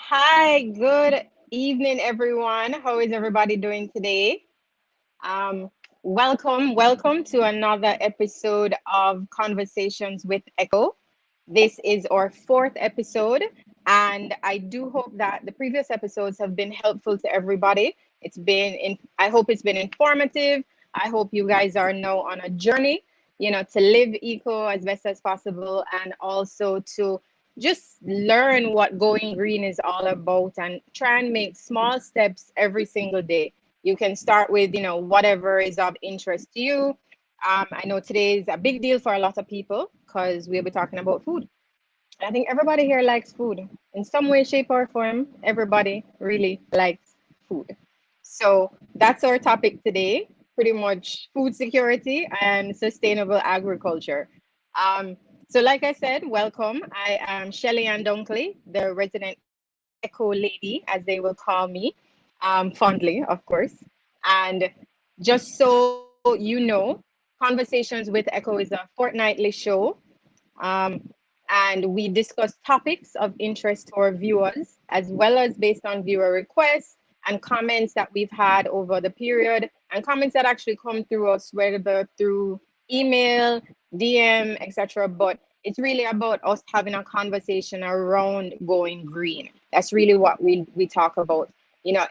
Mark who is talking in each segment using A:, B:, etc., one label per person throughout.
A: Hi, good evening, everyone. How is everybody doing today? Um, welcome to another episode of Conversations with Echo. This is our fourth episode, and I do hope that the previous episodes have been helpful to everybody. I hope it's been informative. I hope you guys are now on a journey, to live eco as best as possible and also to just learn what going green is all about and try and make small steps every single day. You can start with, whatever is of interest to you. I know today is a big deal for a lot of people because we'll be talking about food. I think everybody here likes food in some way, shape, or form. Everybody really likes food. So that's our topic today, pretty much food security and sustainable agriculture. Um, so, like I said, welcome. I am Shelly Ann Dunkley, the resident Echo lady, as they will call me, fondly, of course. And just so you know, Conversations with Echo is a fortnightly show, um, and we discuss topics of interest to our viewers, as well as based on viewer requests and comments that we've had over the period, and comments that actually come through us, whether through email, DM, etc. But it's really about us having a conversation around going green. That's really what we talk about.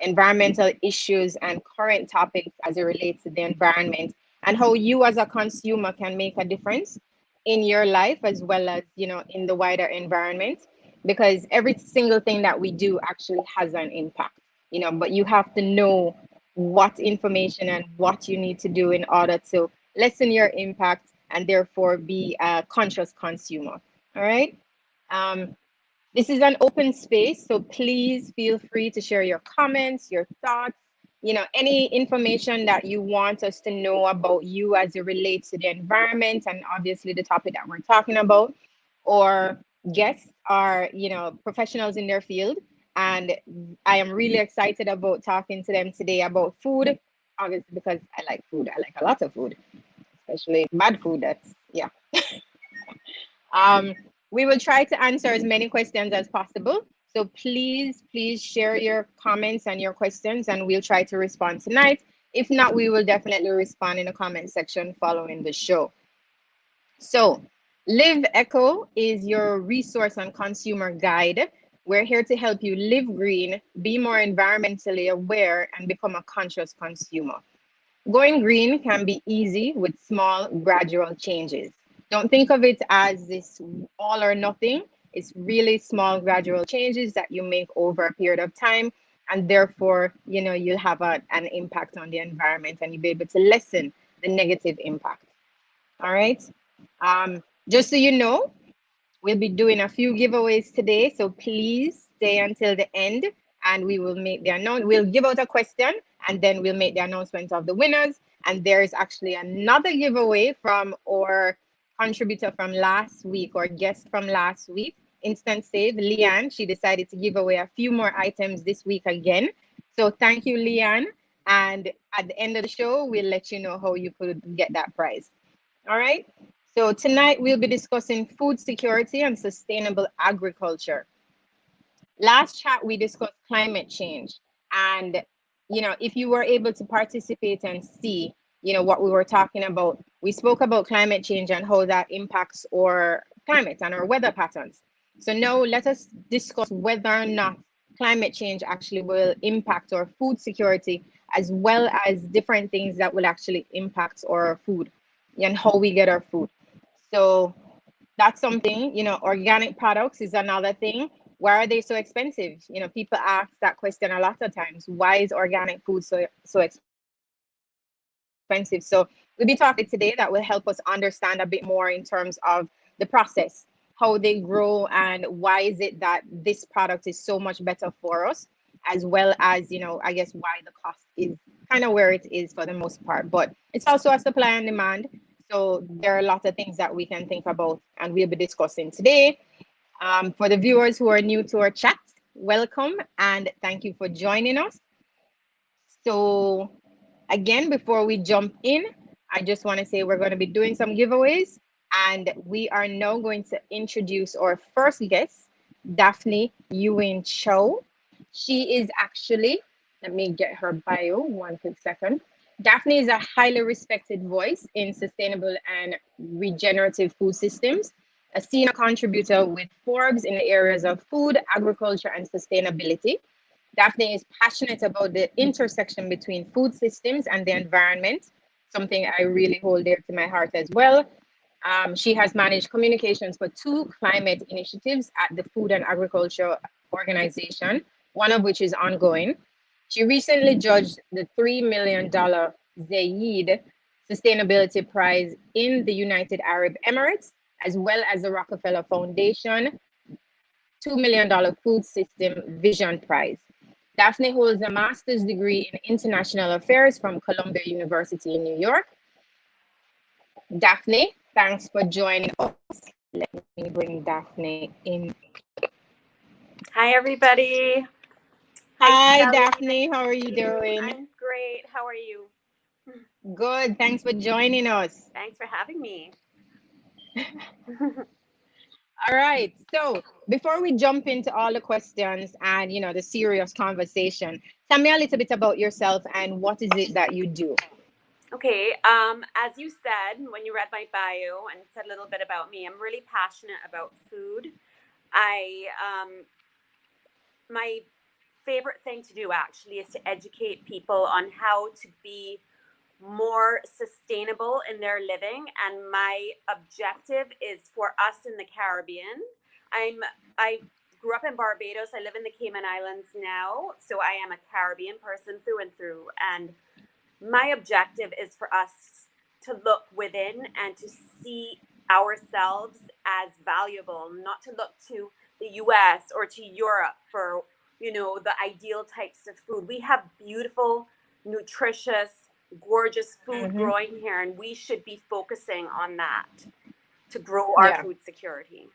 A: Environmental issues and current topics as it relates to the environment, and how you as a consumer can make a difference in your life as well as in the wider environment, because every single thing that we do actually has an impact, but you have to know what information and what you need to do in order to lessen your impact and therefore be a conscious consumer. All right. um, this is an open space, so please feel free to share your comments, your thoughts, any information that you want us to know about you as it relates to the environment and obviously the topic that we're talking about, or guests are, professionals in their field. And I am really excited about talking to them today about food, obviously because I like food. I like a lot of food, especially bad food. That's, yeah. Um, we will try to answer as many questions as possible. So please share your comments and your questions, and we'll try to respond tonight. If not, we will definitely respond in the comment section following the show. So, Live Echo is your resource and consumer guide. We're here to help you live green, be more environmentally aware, and become a conscious consumer. Going green can be easy with small, gradual changes. Don't think of it as this all or nothing. It's really small, gradual changes that you make over a period of time. And therefore, you'll have an impact on the environment and you'll be able to lessen the negative impact. All right. Just so you know, we'll be doing a few giveaways today, so please stay until the end and we will make the announcement. We'll give out a question and then we'll make the announcement of the winners. And there's actually another giveaway from our contributor from last week or guest from last week, Instant Save, Leanne. She decided to give away a few more items this week again. So thank you, Leanne. And at the end of the show, we'll let you know how you could get that prize. All right. So tonight we'll be discussing food security and sustainable agriculture. Last chat we discussed climate change, and if you were able to participate and see what we were talking about, we spoke about climate change and how that impacts our climate and our weather patterns. So now let us discuss whether or not climate change actually will impact our food security, as well as different things that will actually impact our food and how we get our food. So that's something. Organic products is another thing. Why are they so expensive? People ask that question a lot of times. Why is organic food so expensive? So we'll be talking today that will help us understand a bit more in terms of the process, how they grow, and why is it that this product is so much better for us, as well as I guess why the cost is kind of where it is for the most part. But it's also a supply and demand. So there are a lot of things that we can think about and we'll be discussing today. For the viewers who are new to our chat, welcome and thank you for joining us. So, again, before we jump in, I just want to say we're going to be doing some giveaways, and we are now going to introduce our first guest. Daphne Ewing Cho. She is actually, let me get her bio one quick second. Daphne is a highly respected voice in sustainable and regenerative food systems, a senior contributor with Forbes in the areas of food, agriculture, and sustainability. Daphne is passionate about the intersection between food systems and the environment, something I really hold dear to my heart as well. She has managed communications for two climate initiatives at the Food and Agriculture Organization, one of which is ongoing. She recently judged the $3 million Zayed Sustainability Prize in the United Arab Emirates, as well as the Rockefeller Foundation $2 million Food System Vision Prize. Daphne holds a master's degree in international affairs from Columbia University in New York. Daphne, thanks for joining us. Let me bring Daphne in.
B: Hi, everybody.
A: Hi, Daphne. How are you doing?
B: I'm great. How are you?
A: Good. Thanks for joining us.
B: Thanks for having me.
A: All right. So before we jump into all the questions and the serious conversation, tell me a little bit about yourself and what is it that you do?
B: Okay. As you said, when you read my bio and said a little bit about me, I'm really passionate about food. My favorite thing to do actually is to educate people on how to be more sustainable in their living, and my objective is for us in the Caribbean. I grew up in Barbados. I live in the Cayman Islands now, so I am a Caribbean person through and through, and my objective is for us to look within and to see ourselves as valuable, not to look to the US or to Europe for the ideal types of food. We have beautiful, nutritious, gorgeous food growing here, and we should be focusing on that to grow our food security.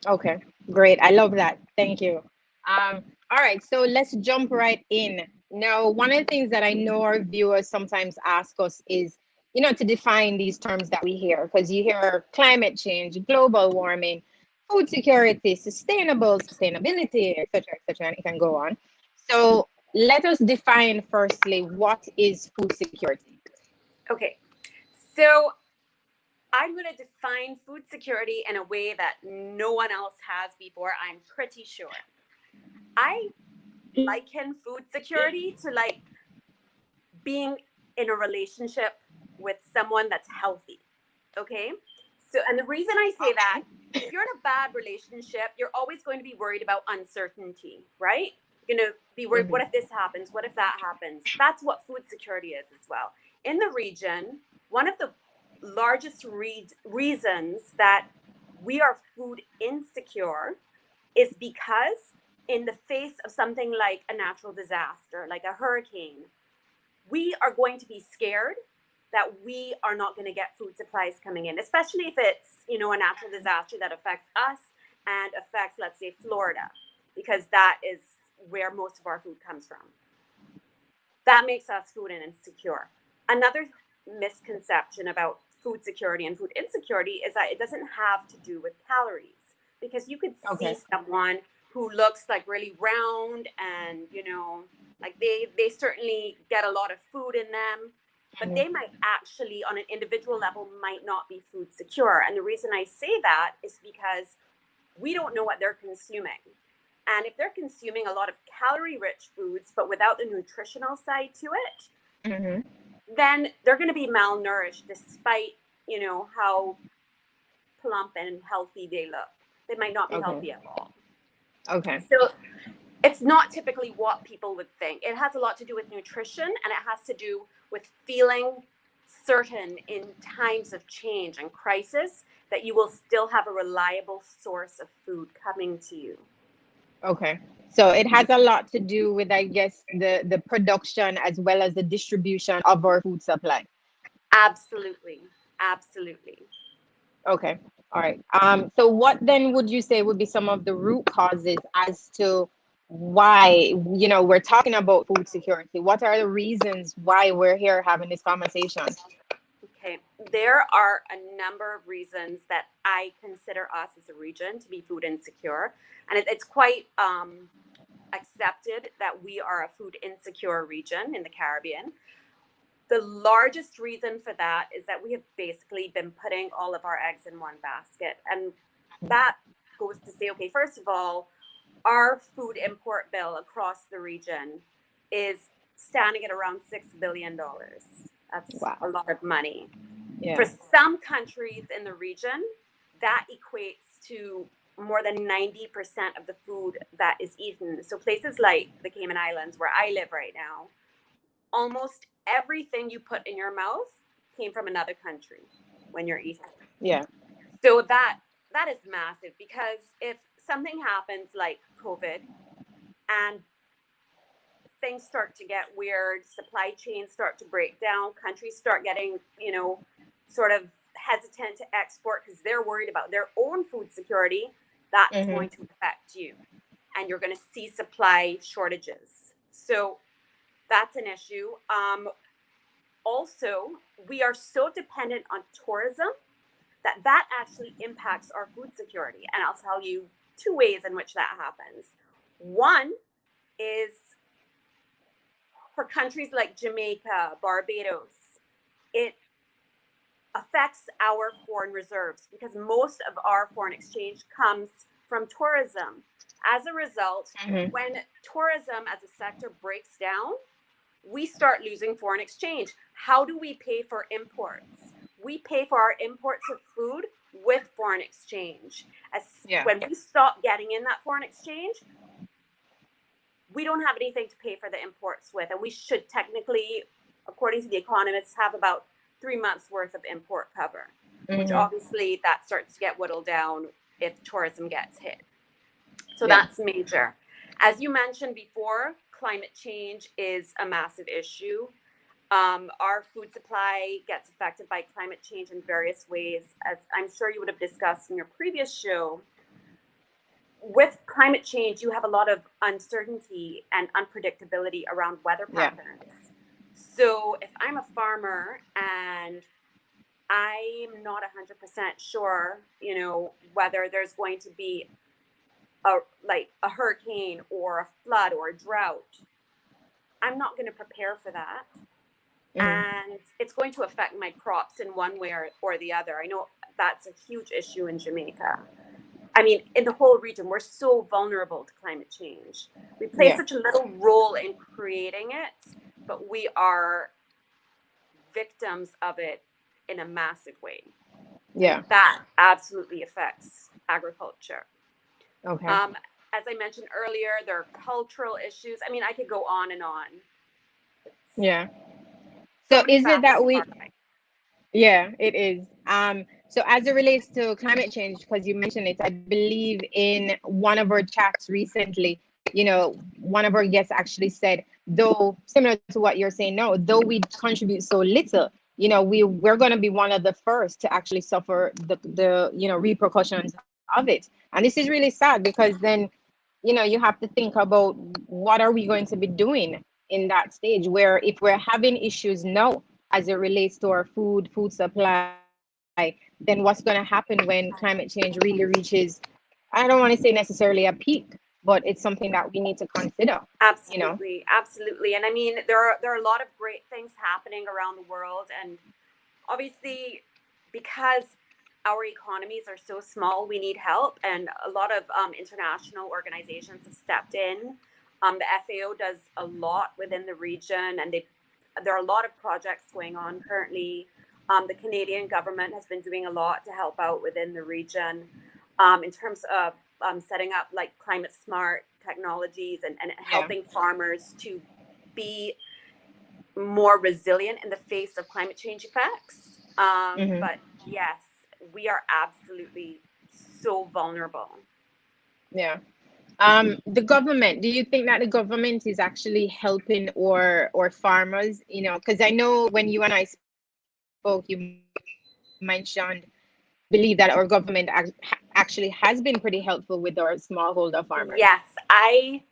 A: Okay, great. I love that. Thank you. All right, so let's jump right in. Now, one of the things that I know our viewers sometimes ask us is, to define these terms that we hear, because you hear climate change, global warming, food security, sustainability, etc., and it can go on. So let us define firstly, what is food security?
B: Okay, so I'm going to define food security in a way that no one else has before, I'm pretty sure. I liken food security to like being in a relationship with someone that's healthy. Okay? So, and the reason I say that, if you're in a bad relationship, you're always going to be worried about uncertainty, right? You're going to be worried, what if this happens? What if that happens? That's what food security is as well. In the region, one of the largest reasons that we are food insecure is because in the face of something like a natural disaster, like a hurricane, we are going to be scared that we are not going to get food supplies coming in, especially if it's, a natural disaster that affects us and affects, let's say, Florida, because that is where most of our food comes from. That makes us food insecure. Another misconception about food security and food insecurity is that it doesn't have to do with calories, because you could see someone who looks like really round and, like they certainly get a lot of food in them, but they might actually on an individual level might not be food secure. And the reason I say that is because we don't know what they're consuming. And if they're consuming a lot of calorie-rich foods, but without the nutritional side to it, then they're going to be malnourished despite, how plump and healthy they look. They might not be healthy at all.
A: Okay.
B: So it's not typically what people would think. It has a lot to do with nutrition, and it has to do with feeling certain in times of change and crisis that you will still have a reliable source of food coming to you.
A: Okay. So it has a lot to do with, I guess, the production as well as the distribution of our food supply.
B: Absolutely. Absolutely.
A: Okay. All right. So what then would you say would be some of the root causes as to why, we're talking about food security? What are the reasons why we're here having this conversation?
B: Okay, there are a number of reasons that I consider us as a region to be food insecure, and it's quite accepted that we are a food insecure region in the Caribbean. The largest reason for that is that we have basically been putting all of our eggs in one basket, and that goes to say, okay, first of all, our food import bill across the region is standing at around $6 billion. That's
A: Wow.
B: a lot of money.
A: Yeah.
B: For some countries in the region, that equates to more than 90% of the food that is eaten. So places like the Cayman Islands, where I live right now, almost everything you put in your mouth came from another country when you're eating.
A: Yeah.
B: So that is massive, because if something happens like COVID and things start to get weird, supply chains start to break down, countries start getting, sort of hesitant to export because they're worried about their own food security, that's going to affect you. And you're going to see supply shortages. So that's an issue. Also, we are so dependent on tourism that actually impacts our food security. And I'll tell you two ways in which that happens. One is for countries like Jamaica, Barbados, it affects our foreign reserves because most of our foreign exchange comes from tourism. As a result, when tourism as a sector breaks down, we start losing foreign exchange. How do we pay for imports? We pay for our imports of food with foreign exchange. When we stop getting in that foreign exchange, we don't have anything to pay for the imports with. And we should technically, according to the economists, have about 3 months worth of import cover, which obviously that starts to get whittled down if tourism gets hit. So that's major. As you mentioned before, climate change is a massive issue. Our food supply gets affected by climate change in various ways, as I'm sure you would have discussed in your previous show. With climate change, you have a lot of uncertainty and unpredictability around weather patterns. So if I'm a farmer and I'm not 100% sure, whether there's going to be a hurricane or a flood or a drought, I'm not going to prepare for that. And it's going to affect my crops in one way or the other. I know that's a huge issue in Jamaica. I mean, in the whole region, we're so vulnerable to climate change. We play such a little role in creating it, but we are victims of it in a massive way.
A: Yeah.
B: That absolutely affects agriculture.
A: Okay.
B: As I mentioned earlier, there are cultural issues. I mean, I could go on and on.
A: Yeah. So is it that we... Yeah, it is. So as it relates to climate change, because you mentioned it, I believe in one of our chats recently, one of our guests actually said, though similar to what you're saying now, though we contribute so little, we're going to be one of the first to actually suffer the repercussions of it. And this is really sad because then, you have to think about what are we going to be doing in that stage where if we're having issues now as it relates to our food supply, then what's going to happen when climate change really reaches, I don't want to say necessarily a peak, but it's something that we need to consider.
B: Absolutely. And I mean, there are a lot of great things happening around the world, and obviously because our economies are so small, we need help, and a lot of international organizations have stepped in. The FAO does a lot within the region, and there are a lot of projects going on currently. The Canadian government has been doing a lot to help out within the region in terms of setting up like climate smart technologies and helping farmers to be more resilient in the face of climate change effects. But yes, we are absolutely so vulnerable.
A: Yeah. The government, do you think that the government is actually helping or farmers, because I know when you and I spoke, you mentioned believe that our government actually has been pretty helpful with our smallholder farmers.
B: Yes, I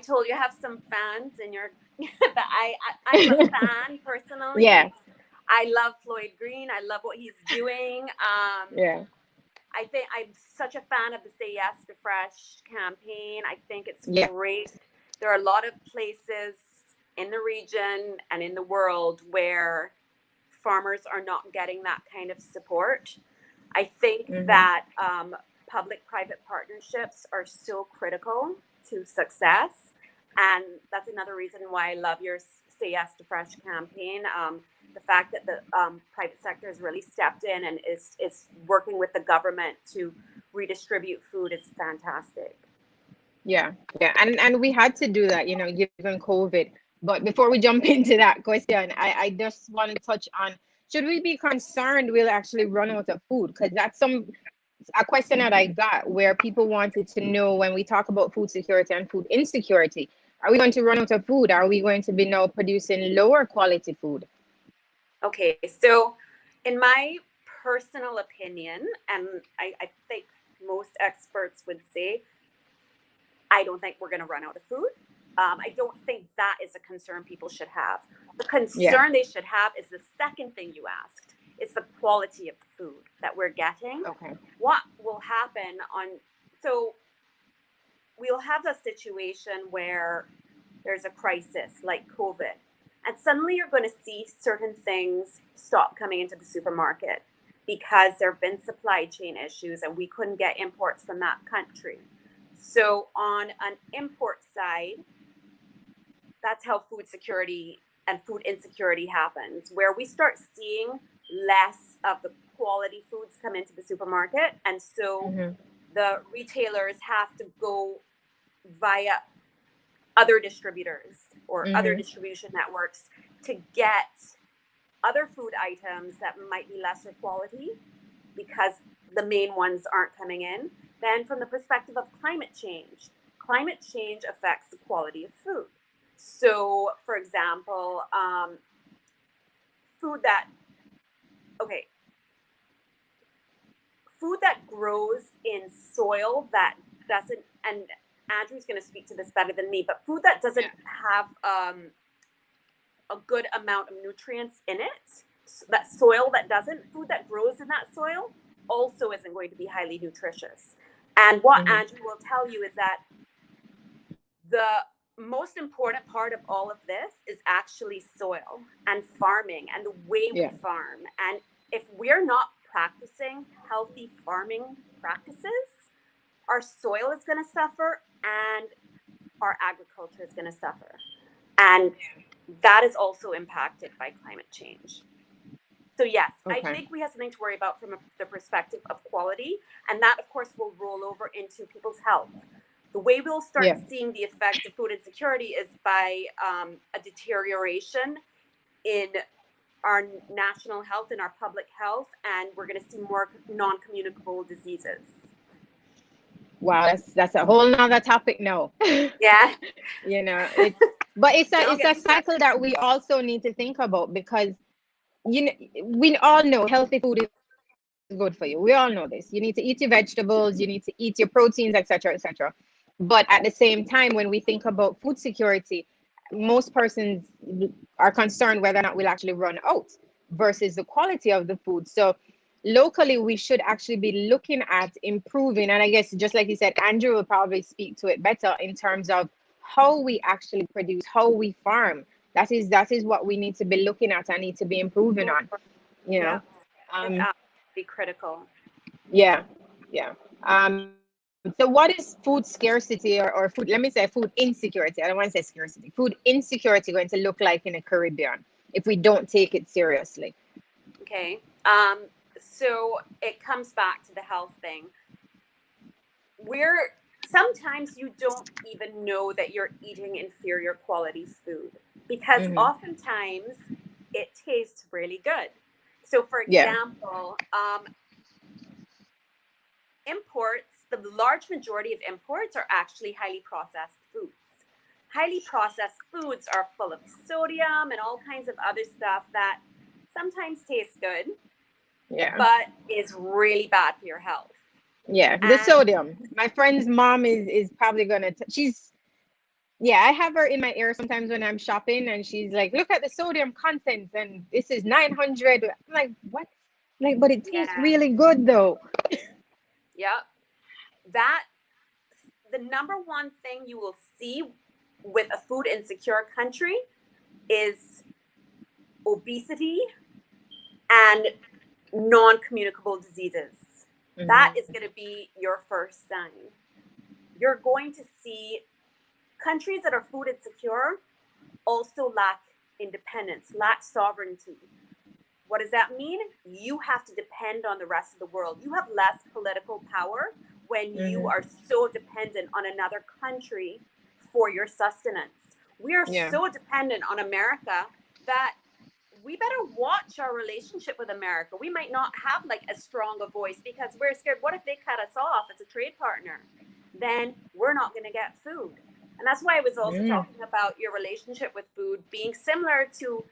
B: told you I have some fans in your that I'm a fan personally.
A: Yeah.
B: I love Floyd Green. I love what he's doing.
A: Yeah.
B: I think I'm such a fan of the Say Yes to Fresh campaign. I think it's
A: Yeah.
B: great. There are a lot of places in the region and in the world where farmers are not getting that kind of support. I think
A: Mm-hmm.
B: that public-private partnerships are so critical to success. And that's another reason why I love your Say Yes to Fresh campaign. The fact that the private sector has really stepped in and is working with the government to redistribute food is fantastic.
A: Yeah, yeah, and we had to do that, given COVID. But before we jump into that question, I just want to touch on, should we be concerned we'll actually run out of food? Because that's a question that I got where people wanted to know when we talk about food security and food insecurity. Are we going to run out of food? Are we going to be now producing lower quality food?
B: Okay, so in my personal opinion, and I think most experts would say, I don't think we're going to run out of food. I don't think that is a concern people should have. The
A: Yeah.
B: concern they should have is the second thing you asked. It's the quality of the food that we're getting.
A: Okay.
B: What will happen so we'll have a situation where there's a crisis like COVID, and suddenly you're going to see certain things stop coming into the supermarket because there have been supply chain issues and we couldn't get imports from that country. So on an import side, that's how food security and food insecurity happens, where we start seeing less of the quality foods come into the supermarket. And so
A: Mm-hmm.
B: the retailers have to go via other distributors or other
A: Mm-hmm.
B: distribution networks to get other food items that might be lesser quality because the main ones aren't coming in. Then from the perspective of climate change affects the quality of food. So for example, food that okay food that grows in soil that doesn't, and Andrew's going to speak to this better than me, but food that doesn't have a good amount of nutrients in it, that soil that doesn't, food that grows in that soil also isn't going to be highly nutritious. And what
A: Mm-hmm.
B: Andrew will tell you is that the most important part of all of this is actually soil and farming and the way we
A: Yeah.
B: farm. And if we're not practicing healthy farming practices, our soil is going to suffer and our agriculture is going to suffer. And that is also impacted by climate change. So yes, I
A: Okay.
B: think we have something to worry about from the perspective of quality. And that, of course, will roll over into people's health. The way we'll start
A: Yeah.
B: seeing the effects of food insecurity is by a deterioration in our national health and our public health, and we're going to see more non-communicable diseases.
A: Wow, that's a whole nother topic now.
B: Yeah.
A: It's but
B: Don't
A: it's
B: get
A: a
B: me started.
A: cycle that we also need to think about because we all know healthy food is good for you. We all know this. You need to eat your vegetables, you need to eat your proteins, etc., etc. But at the same time, when we think about food security, most persons are concerned whether or not we'll actually run out versus the quality of the food. So locally, we should actually be looking at improving. And I guess just like you said, Andrew will probably speak to it better in terms of how we actually produce, how we farm. That is what we need to be looking at and need to be improving on. You
B: Yeah,
A: know.
B: it's
A: Um.
B: absolutely critical.
A: Yeah. Yeah. So what is food scarcity or food? Let me say food insecurity. I don't want to say scarcity. Food insecurity going to look like in the Caribbean if we don't take it seriously?
B: Okay. So it comes back to the health thing. We're sometimes you don't even know that you're eating inferior quality food because
A: Mm-hmm.
B: oftentimes it tastes really good. So, for
A: Yeah.
B: example, imports, the large majority of imports are actually highly processed foods. Highly processed foods are full of sodium and all kinds of other stuff that sometimes tastes good,
A: Yeah.
B: but is really bad for your health.
A: Yeah. The
B: And
A: sodium. My friend's mom is probably gonna. She's Yeah, I have her in my ear sometimes when I'm shopping, and she's like, "Look at the sodium content, and this is 900." I'm like, "What?" Like, but it tastes
B: Yeah.
A: really good though.
B: Yep. That the number one thing you will see with a food insecure country is obesity and non-communicable diseases. That is
A: Hmm.
B: going to be your first sign. You're going to see countries that are food insecure also lack independence, lack sovereignty. What does that mean? You have to depend on the rest of the world. You have less political power when you
A: Hmm.
B: are so dependent on another country for your sustenance. We are
A: Yeah,
B: so dependent on America that we better watch our relationship with America. We might not have like as strong a voice because we're scared. What if they cut us off as a trade partner? Then we're not going to get food. And that's why I was also
A: mm,
B: talking about your relationship with food being similar to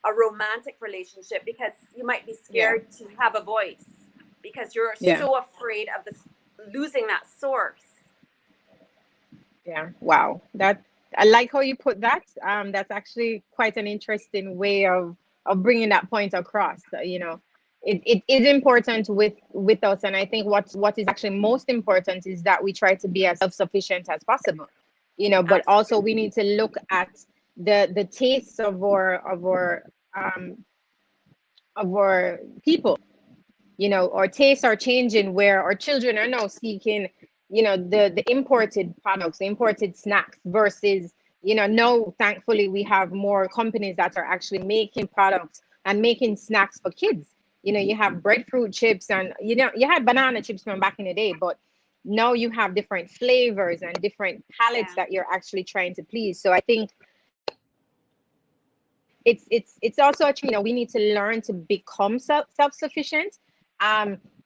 B: a romantic relationship, because you might be
A: yeah,
B: scared to have a voice because you're
A: yeah,
B: so afraid of this losing that source.
A: yeah. Wow, that I like how you put that. That's actually quite an interesting way of bringing that point across. You know, it is important with us, and I think what is actually most important is that we try to be as self-sufficient as possible. You know, but also
B: Absolutely.
A: we need to look at the tastes um of our people. You know, our tastes are changing where our children are now seeking, you know, the imported products, the imported snacks versus, you know, now thankfully we have more companies that are actually making products and making snacks for kids. You know, you have breadfruit chips, and you know, you had banana chips from back in the day, but now you have different flavors and different palettes
B: Yeah.
A: that you're actually trying to please. So I think it's also a trend. You know, we need to learn to become self-sufficient.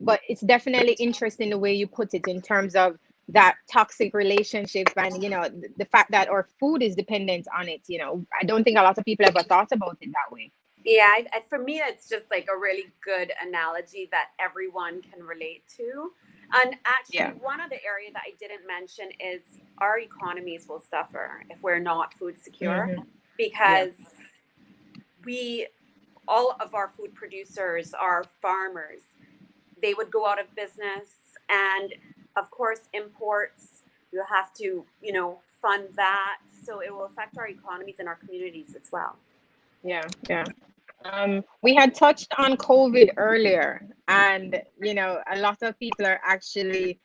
A: But it's definitely interesting the way you put it in terms of that toxic relationship, and you know, the fact that our food is dependent on it. You know, I don't think a lot of people ever thought about it that way.
B: Yeah, for me, it's just like a really good analogy that everyone can relate to. And actually,
A: Yeah.
B: one other area that I didn't mention is our economies will suffer if we're not food secure,
A: Hmm. Yeah.
B: because we, all of our food producers are farmers. They would go out of business, and of course, imports, you have to, fund that. So it will affect our economies and our communities as well.
A: Yeah. Yeah. We had touched on COVID earlier, and you know, a lot of people are actually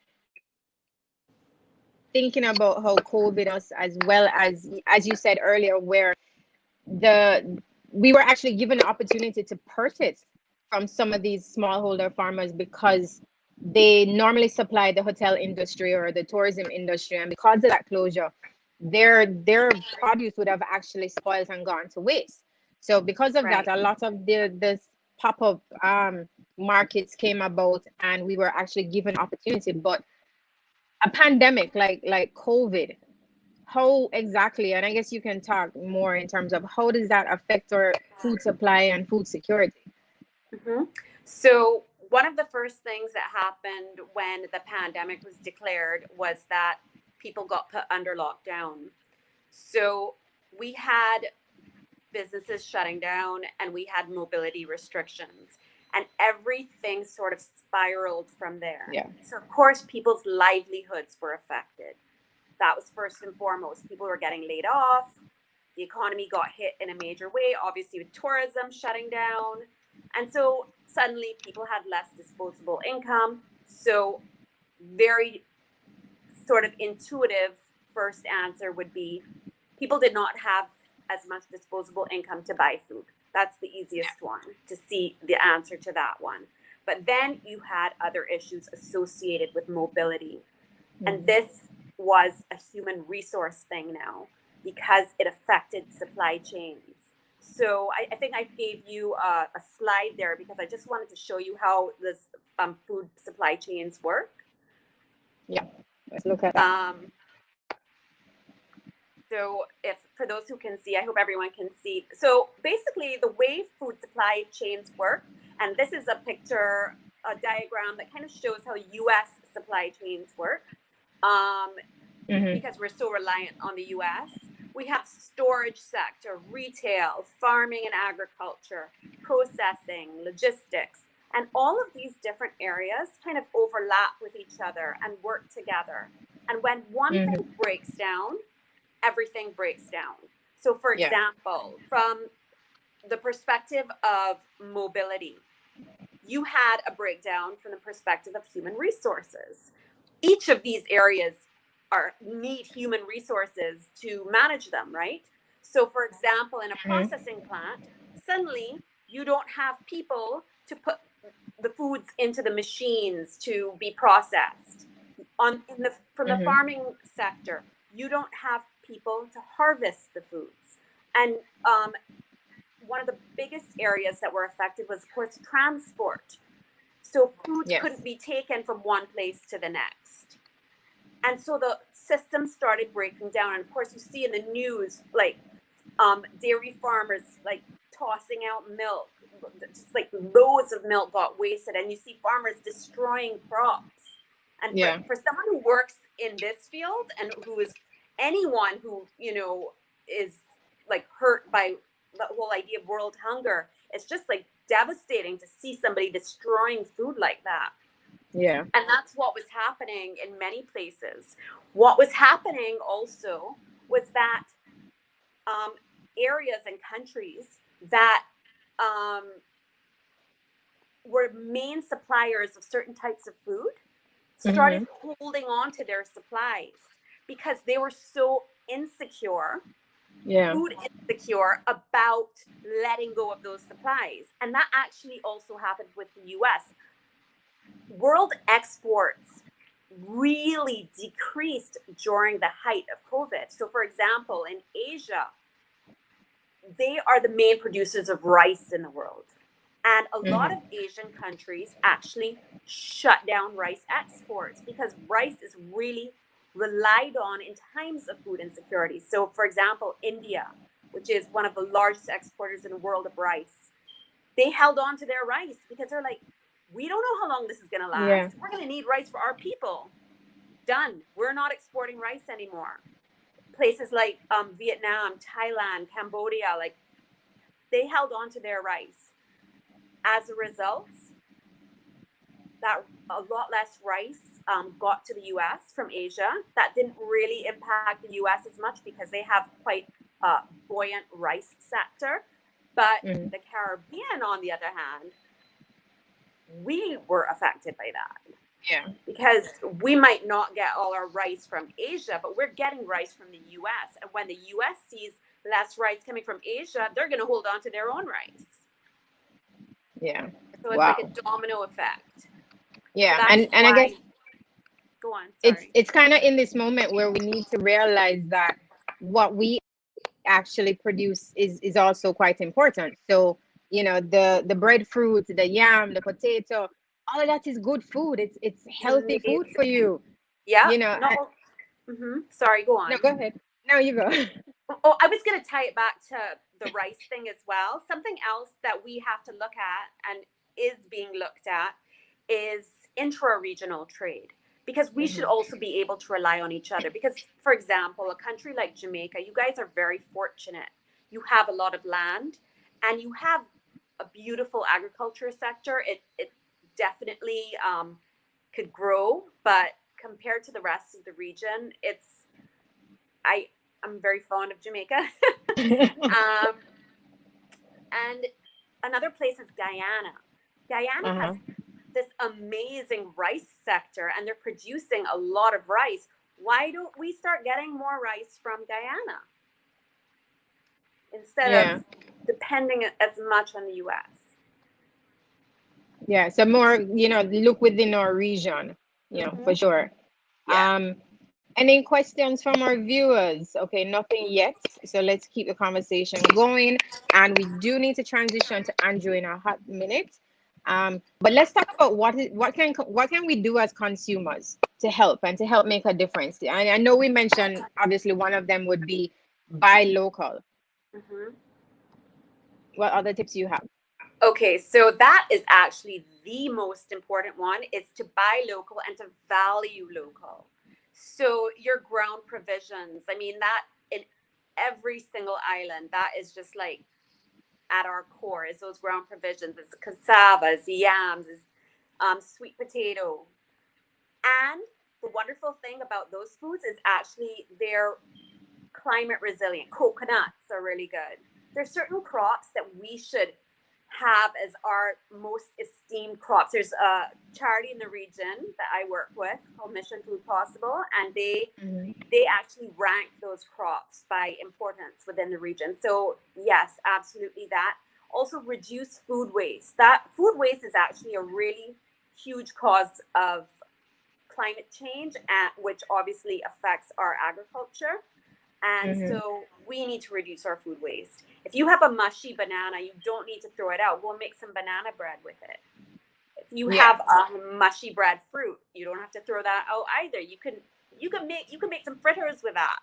A: thinking about how COVID us, as well as you said earlier, where the we were actually given the opportunity to purchase from some of these smallholder farmers because they normally supply the hotel industry or the tourism industry, and because of that closure, their produce would have actually spoiled and gone to waste. So because of that,
B: Right.
A: a lot of this pop-up markets came about, and we were actually given opportunity. But a pandemic like COVID, how exactly, and I guess you can talk more in terms of how does that affect our food supply and food security?
B: hmm So, one of the first things that happened when the pandemic was declared was that people got put under lockdown. So, we had businesses shutting down and we had mobility restrictions, and everything sort of spiraled from there.
A: Yeah.
B: So, of course, people's livelihoods were affected. That was first and foremost. People were getting laid off. The economy got hit in a major way, obviously, with tourism shutting down. And so suddenly people had less disposable income. So, very sort of intuitive first answer would be people did not have as much disposable income to buy food. That's the easiest one to see the answer to that one. But then you had other issues associated with mobility. And
A: Mhm.
B: this was a human resource thing now because it affected supply chains. So I think I gave you a slide there because I just wanted to show you how this food supply chains work.
A: Yeah. Let's look at that.
B: Um, so if for those who can see, I hope everyone can see. So basically the way food supply chains work, and this is a picture, a diagram that kind of shows how US supply chains work. Um, because we're so reliant on the US. We have storage sector, retail, farming and agriculture, processing, logistics, and all of these different areas kind of overlap with each other and work together. And when one thing breaks down, everything breaks down. So for example, from the perspective of mobility, you had a breakdown from the perspective of human resources. Each of these areas need human resources to manage them, right? So for example, in a processing plant, suddenly you don't have people to put the foods into the machines to be processed. From the farming sector, you don't have people to harvest the foods. And one of the biggest areas that were affected was, of course, transport. So foods couldn't be taken from one place to the next. And so the system started breaking down. And of course, you see in the news, like dairy farmers like tossing out milk, just like loads of milk got wasted. And you see farmers destroying crops. And for someone who works in this field and who is anyone who, is like hurt by the whole idea of world hunger, it's just like devastating to see somebody destroying food like that.
A: Yeah.
B: And that's what was happening in many places. What was happening also was that areas and countries that were main suppliers of certain types of food started holding on to their supplies because they were so insecure, food insecure about letting go of those supplies. And that actually also happened with the US. World exports really decreased during the height of COVID. So for example, in Asia, they are the main producers of rice in the world. And a lot of Asian countries actually shut down rice exports because rice is really relied on in times of food insecurity. So for example, India, which is one of the largest exporters in the world of rice, they held on to their rice because they're like, we don't know how long this is going to last.
A: Yeah.
B: We're going to need rice for our people. Done. We're not exporting rice anymore. Places like Vietnam, Thailand, Cambodia, like they held on to their rice. As a result, that a lot less rice got to the US from Asia. That didn't really impact the US as much because they have quite a buoyant rice sector. But the Caribbean, on the other hand, we were affected by that.
A: Yeah.
B: Because we might not get all our rice from Asia, but we're getting rice from the US. And when the US sees less rice coming from Asia, they're going to hold on to their own rice.
A: Yeah.
B: So it's like a domino effect.
A: Yeah.
B: So
A: and I guess
B: go on. Sorry.
A: It's kind of in this moment where we need to realize that what we actually produce is also quite important. So, the breadfruit, the yam, the potato, all of that is good food. It's healthy food for you.
B: Yeah. Sorry, go on.
A: No, go ahead. No, you go.
B: Oh, I was going to tie it back to the rice thing as well. Something else that we have to look at and is being looked at is intra-regional trade, because we should also be able to rely on each other. Because, for example, a country like Jamaica, you guys are very fortunate. You have a lot of land and you have a beautiful agriculture sector. It definitely could grow, but compared to the rest of the region, I'm very fond of Jamaica. And another place is Guyana. Guyana has this amazing rice sector and they're producing a lot of rice. Why don't we start getting more rice from Guyana instead of depending as much on the US?
A: Yeah, so more, look within our region, for sure.
B: Yeah.
A: Any questions from our viewers? Okay, nothing yet. So let's keep the conversation going. And we do need to transition to Andrew in a hot minute. But let's talk about what can we do as consumers to help make a difference. I know we mentioned obviously one of them would be buy local. What other tips you have?
B: Okay, so that is actually the most important one, is to buy local and to value local. So your ground provisions, I mean, that in every single island, that is just like at our core is those ground provisions. It's cassava, it's yams, it's sweet potato. And the wonderful thing about those foods is actually they're climate resilient. Coconuts are really good. There's certain crops that we should have as our most esteemed crops. There's a charity in the region that I work with called Mission Food Possible, and they actually rank those crops by importance within the region. So yes, absolutely that. Also reduce food waste. That food waste is actually a really huge cause of climate change, and which obviously affects our agriculture. And so we need to reduce our food waste. If you have a mushy banana, you don't need to throw it out. We'll make some banana bread with it. If you have a mushy bread fruit, you don't have to throw that out either. You can make some fritters with that.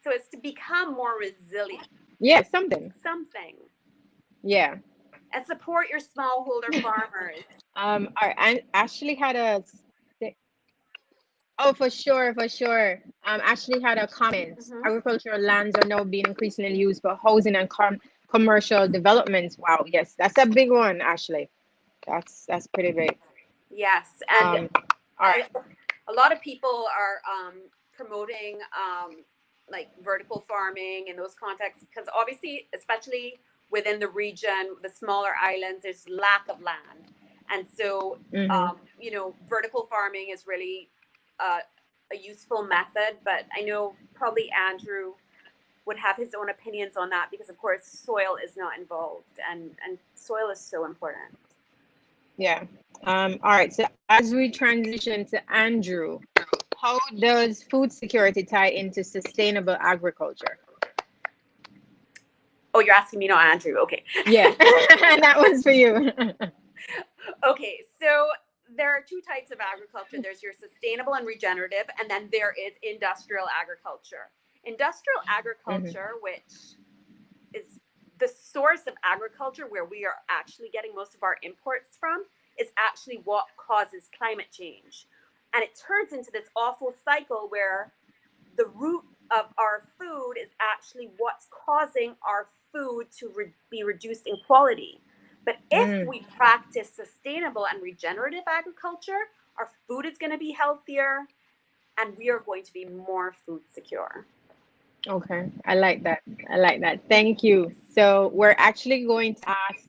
B: So it's to become more resilient.
A: Yeah, something.
B: Something.
A: Yeah.
B: And support your smallholder farmers.
A: I actually had a oh, for sure, for sure. Ashley had a comment. Agricultural lands are now being increasingly used for housing and commercial developments. Wow, yes, that's a big one, Ashley. That's pretty big.
B: Yes, and
A: All right.
B: a lot of people are promoting like vertical farming in those contexts because obviously, especially within the region, the smaller islands, there's lack of land, and so vertical farming is really a useful method. But I know probably Andrew would have his own opinions on that because, of course, soil is not involved, and soil is so important.
A: Yeah. All right. So as we transition to Andrew, how does food security tie into sustainable agriculture?
B: Oh, you're asking me, not Andrew. Okay.
A: Yeah, that one's for you.
B: Okay, so there are two types of agriculture. There's your sustainable and regenerative, and then there is industrial agriculture. Industrial agriculture, which is the source of agriculture where we are actually getting most of our imports from, is actually what causes climate change. And it turns into this awful cycle where the root of our food is actually what's causing our food to be reduced in quality. But if we practice sustainable and regenerative agriculture, our food is going to be healthier and we are going to be more food secure.
A: Okay, I like that. I like that. Thank you. So we're actually going to ask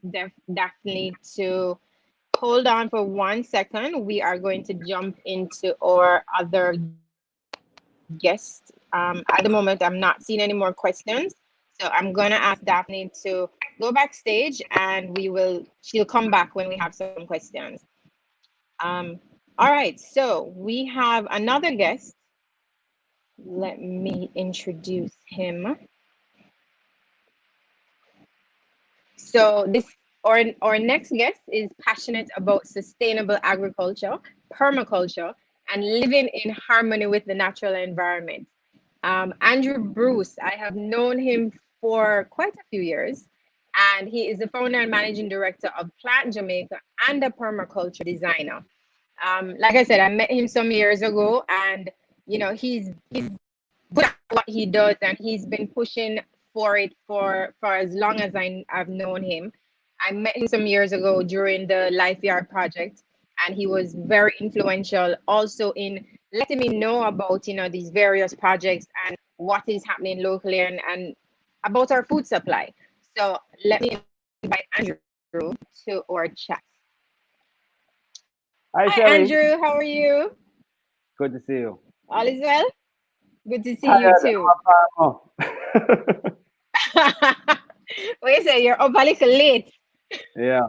A: Daphne to hold on for 1 second. We are going to jump into our other guest. At the moment, I'm not seeing any more questions. So I'm going to ask Daphne to go backstage and she'll come back when we have some questions. All right, so we have another guest. Let me introduce him. So our next guest is passionate about sustainable agriculture, permaculture, and living in harmony with the natural environment. Andrew Bruce, I have known him for quite a few years, and he is the founder and managing director of Plant Jamaica and a permaculture designer. Like I said, I met him some years ago, and he's good at what he does, and he's been pushing for it for as long as I've known him. I met him some years ago during the Life Yard project, and he was very influential also in letting me know about these various projects and what is happening locally and about our food supply. So let me invite Andrew to our chat.
C: Hi,
A: Hi
C: Shelly.
A: Andrew, how are you?
C: Good to see you.
A: All is well? Good to see you
C: Tired.
A: too. What you say? You're up a little late.
C: Yeah,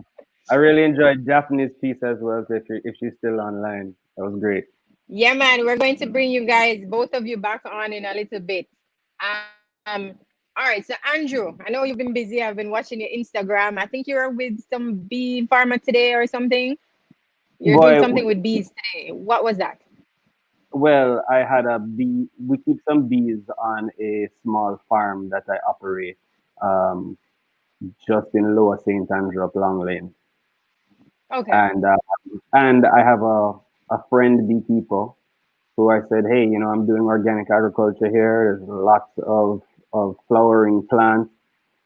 C: I really enjoyed Daphne's piece as well. So if she's still online, that was great.
A: Yeah, man, we're going to bring you guys, both of you, back on in a little bit. All right, so Andrew, I know you've been busy. I've been watching your Instagram. I think you're with some bee farmer today or something. You're doing
C: Boy,
A: something with bees today. What was that?
C: well, I had a bee. We keep some bees on a small farm that I operate, um, just in Lower St. Andrew up Long Lane,
A: Okay.
C: and I have a friend beekeeper who I said, hey, I'm doing organic agriculture here. There's lots of flowering plants,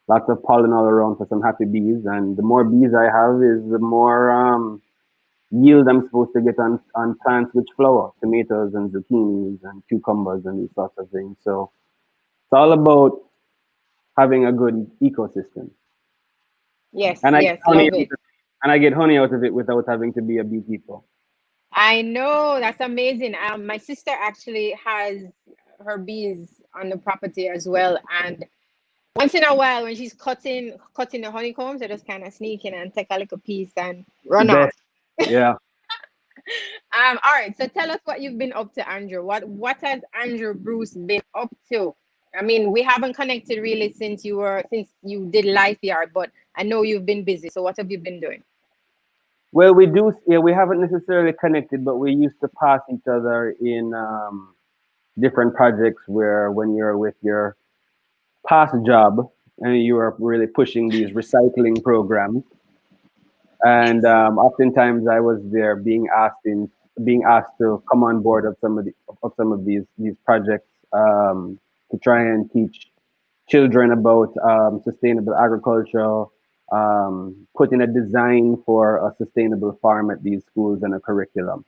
C: lots of pollen all around for some happy bees. And the more bees I have is the more yield I'm supposed to get on plants which flower, tomatoes and zucchinis and cucumbers and these sorts of things. So it's all about having a good ecosystem.
A: Yes,
C: And I get
A: yes, love it.
C: honey out of it without having to be a beekeeper.
A: I know, that's amazing. My sister actually has her bees on the property as well, and once in a while when she's cutting the honeycombs, I just kind of sneak in and take a little piece and
C: The
A: run off.
C: best. Yeah.
A: All right, so tell us what you've been up to, Andrew. What has Andrew Bruce been up to? I mean, we haven't connected really since you did Life Yard, but I know you've been busy. So what have you been doing?
C: Well, we do. Yeah, we haven't necessarily connected, but we used to pass each other in different projects where when you're with your past job and you are really pushing these recycling programs. And
A: Yes.
C: oftentimes I was there being asked to come on board of some of these projects to try and teach children about sustainable agriculture, putting a design for a sustainable farm at these schools and a curriculum.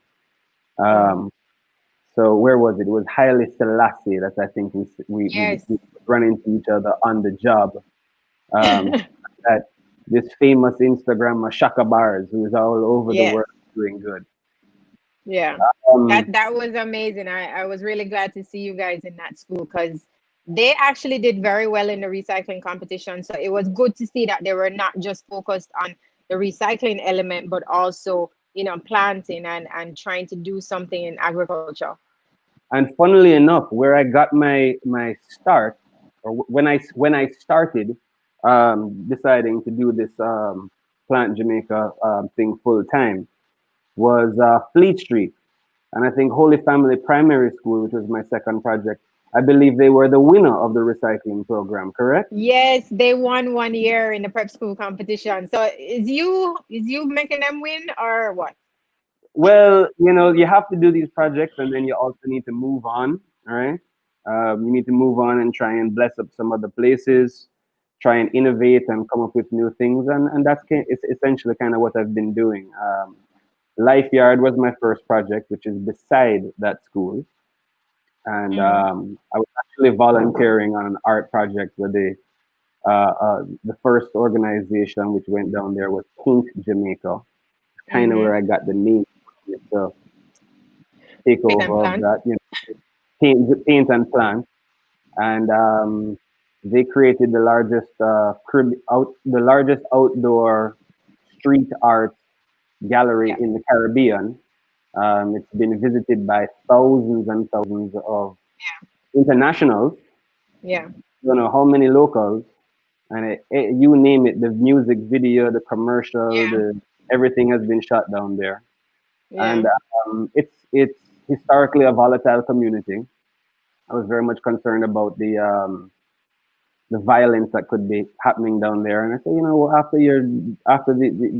A: Mm.
C: Um, so where was it? It was Haile Selassie that I think
A: Yes.
C: we run into each other on the job. Um, that this famous Instagrammer Shaka Bars, who is all over the
A: Yes.
C: world doing good.
A: Yeah.
C: Um,
A: That was amazing. I was really glad to see you guys in that school because they actually did very well in the recycling competition. So it was good to see that they were not just focused on the recycling element, but also, planting and trying to do something in agriculture.
C: and funnily enough, where I got my start, or when I started deciding to do this Plant Jamaica thing full time, was Fleet Street. And I think Holy Family Primary School, which was my second project, I believe they were the winner of the recycling program, correct?
A: Yes, they won 1 year in the prep school competition. So is you making them win or what?
C: Well, you have to do these projects and then you also need to move on, all right? You need to move on and try and bless up some other places, try and innovate and come up with new things. And it's essentially kind of what I've been doing. Life Yard was my first project, which is beside that school. And
A: Mm-hmm.
C: I was actually volunteering on an art project where the first organization which went down there was Paint Jamaica, kind of
A: Mm-hmm.
C: where I got the name. So take
A: Paint and
C: over of
A: plan.
C: that, paint and plant, and they created the largest outdoor street art gallery
A: Yeah.
C: in the Caribbean. It's been visited by thousands and thousands of internationals.
A: Yeah.
C: I don't know how many locals, and you name it, the music video, the commercial,
A: Yeah.
C: the everything has been shot down there,
A: Yeah.
C: and it's historically a volatile community. I was very much concerned about the violence that could be happening down there. And I said, after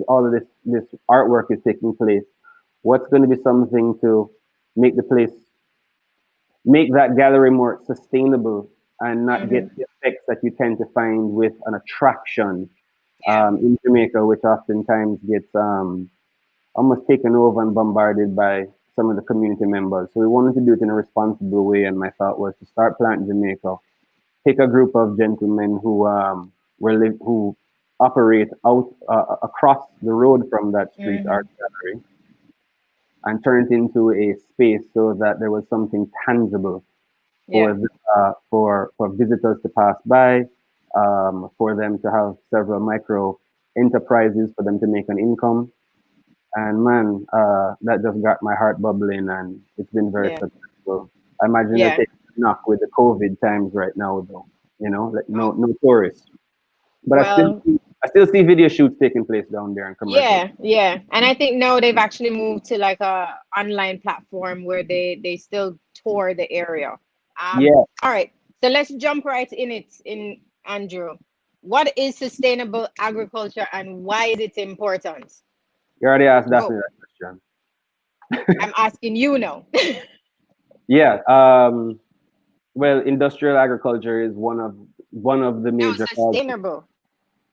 C: all of this artwork is taking place, what's going to be something to make the place make that gallery more sustainable and not get
A: Mm-hmm.
C: the effects that you tend to find with an attraction
A: Yeah.
C: in Jamaica, which oftentimes gets almost taken over and bombarded by some of the community members. So we wanted to do it in a responsible way, and my thought was to start Plant Jamaica, pick a group of gentlemen who operate out across the road from that street art
A: Mm-hmm.
C: gallery, and turn it into a space so that there was something tangible
A: Yeah.
C: for visitors to pass by, for them to have several micro enterprises for them to make an income. And man, that just got my heart bubbling, and it's been very
A: Yeah.
C: successful. I imagine they're
A: Yeah.
C: taking a knock with the COVID times right now, though. Like
A: Oh,
C: no tourists, but
A: well,
C: I still see video shoots taking place down there and commercials.
A: yeah, yeah. And I think now they've actually moved to like a online platform where they still tour the area.
C: Yeah,
A: All right. So let's jump right in Andrew. What is sustainable agriculture and why is it important?
C: you already asked Daphne
A: Go.
C: that question.
A: I'm asking you now.
C: Yeah. Well, industrial agriculture is one of the
A: No,
C: major causes.
A: sustainable.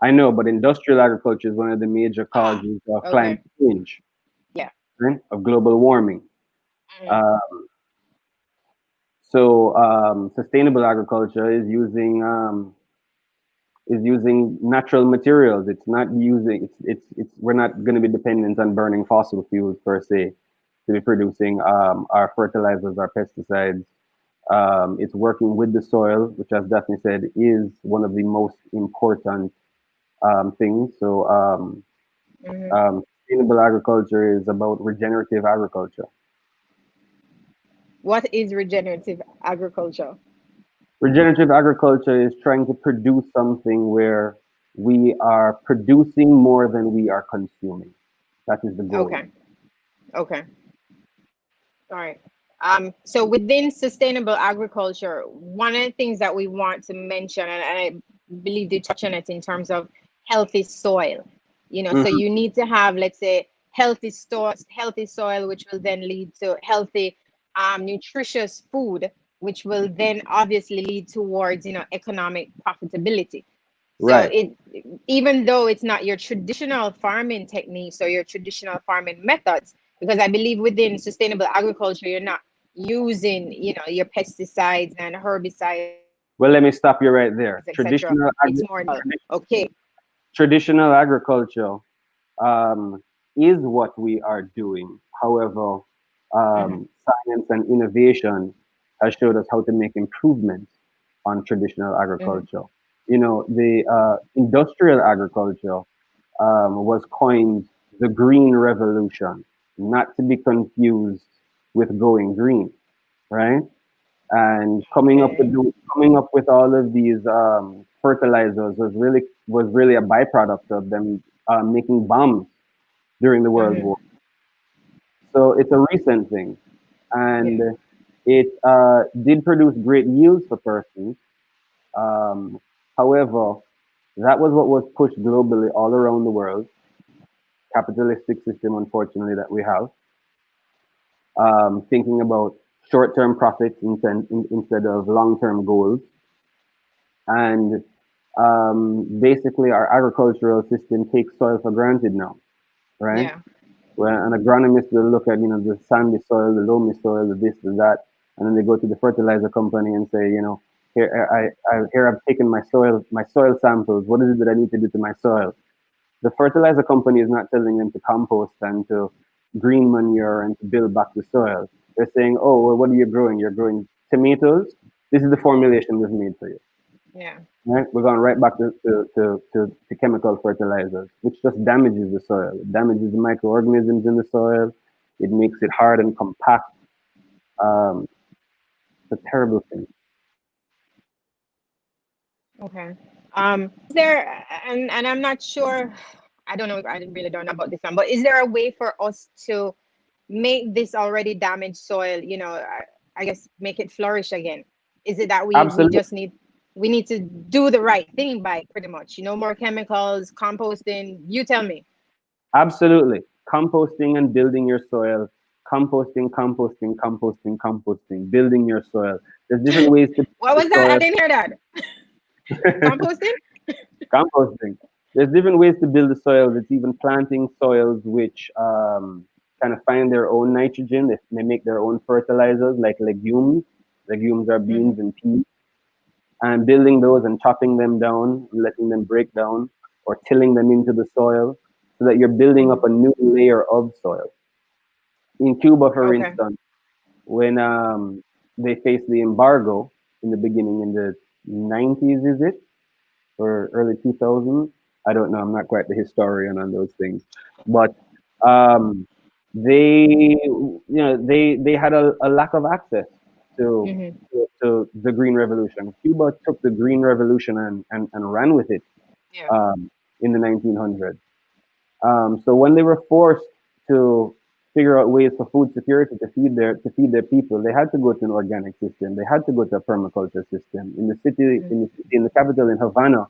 C: I know, but industrial agriculture is one of the major
A: Ah,
C: causes of climate
A: okay.
C: change,
A: Yeah.
C: right? Of global warming.
A: Mhm.
C: Uh, so sustainable agriculture is using natural materials. It's not using it's we're not going to be dependent on burning fossil fuels per se to be producing our fertilizers, our pesticides. It's working with the soil, which, as Daphne said, is one of the most important things.
A: Mhm.
C: Sustainable agriculture is about regenerative agriculture.
A: What is regenerative agriculture?
C: Regenerative agriculture is trying to produce something where we are producing more than we are consuming. That is the goal.
A: Okay. Okay. All right. So within sustainable agriculture, one of the things that we want to mention, and I believe you touch on it in terms of healthy soil. So
C: Mhm.
A: you need to have, let's say, healthy soil, which will then lead to healthy, nutritious food, which will then obviously lead towards, economic profitability. So
C: Right.
A: it, even though it's not your traditional farming techniques or your traditional farming methods, because I believe within sustainable agriculture, you're not using, your pesticides and herbicides,
C: Well, let me stop you right
A: etc.
C: there.
A: It's more okay.
C: Traditional agriculture is what we are doing. However,
A: Hmm.
C: science and innovation has showed us how to make improvements on traditional
A: Hmm.
C: agriculture. The industrial agriculture was coined the Green Revolution, not to be confused with going green, right? And
A: Okay.
C: coming up with all of these fertilizers was really a byproduct of them making bombs during the World
A: Hmm.
C: War. So it's a recent thing,
A: Yeah.
C: and it did produce great yields for persons. Um, However, that was what was pushed globally all around the world. Capitalistic system, unfortunately, that we have, thinking about short-term profits instead of long-term goals, and basically our agricultural system takes soil for granted now, right?
A: Yeah.
C: Where an agronomist will look at the sandy soil, the loamy soil, the this, the that, and then they go to the fertilizer company and say, here here I've taken my soil samples. What is it that I need to do to my soil? The fertilizer company is not telling them to compost and to green manure and to build back the soil. They're saying, oh, well, what are you growing? You're growing tomatoes. This is the formulation we've made for you.
A: Yeah.
C: Right? We're going right back to chemical fertilizers, which just damages the soil. It damages the microorganisms in the soil. It makes it hard and compact. Um, it's a terrible thing.
A: Okay. Is there, and I'm not sure, I don't know, I really don't know about this one, but is there a way for us to make this already damaged soil, I guess make it flourish again? Is it that we
C: Absolutely.
A: just need to do the right thing by pretty much, more chemicals, composting? You tell me.
C: Absolutely. Composting and building your soil. Composting, composting, composting, composting, building your soil. There's different ways to
A: What
C: build
A: was
C: the
A: that? I
C: soil.
A: didn't hear that. Composting?
C: Composting. There's different ways to build the soil. It's even planting soils which kind of find their own nitrogen. They make their own fertilizers like legumes. Legumes are
A: Hmm.
C: beans and peas. And building those and chopping them down, letting them break down, or tilling them into the soil so that you're building up
A: Hmm.
C: a new layer of soil. In Cuba, for
A: Okay.
C: instance, when they faced the embargo in the beginning in the 90s, is it? Or early 2000s. I don't know. I'm not quite the historian on those things, but um, they had a lack of access to,
A: Hmm.
C: to the Green Revolution. Cuba took the Green Revolution and ran with it
A: Yeah.
C: in the 1900s. So when they were forced to figure out ways for food security to feed their people, they had to go to an organic system. They had to go to a permaculture system. In the capital in Havana,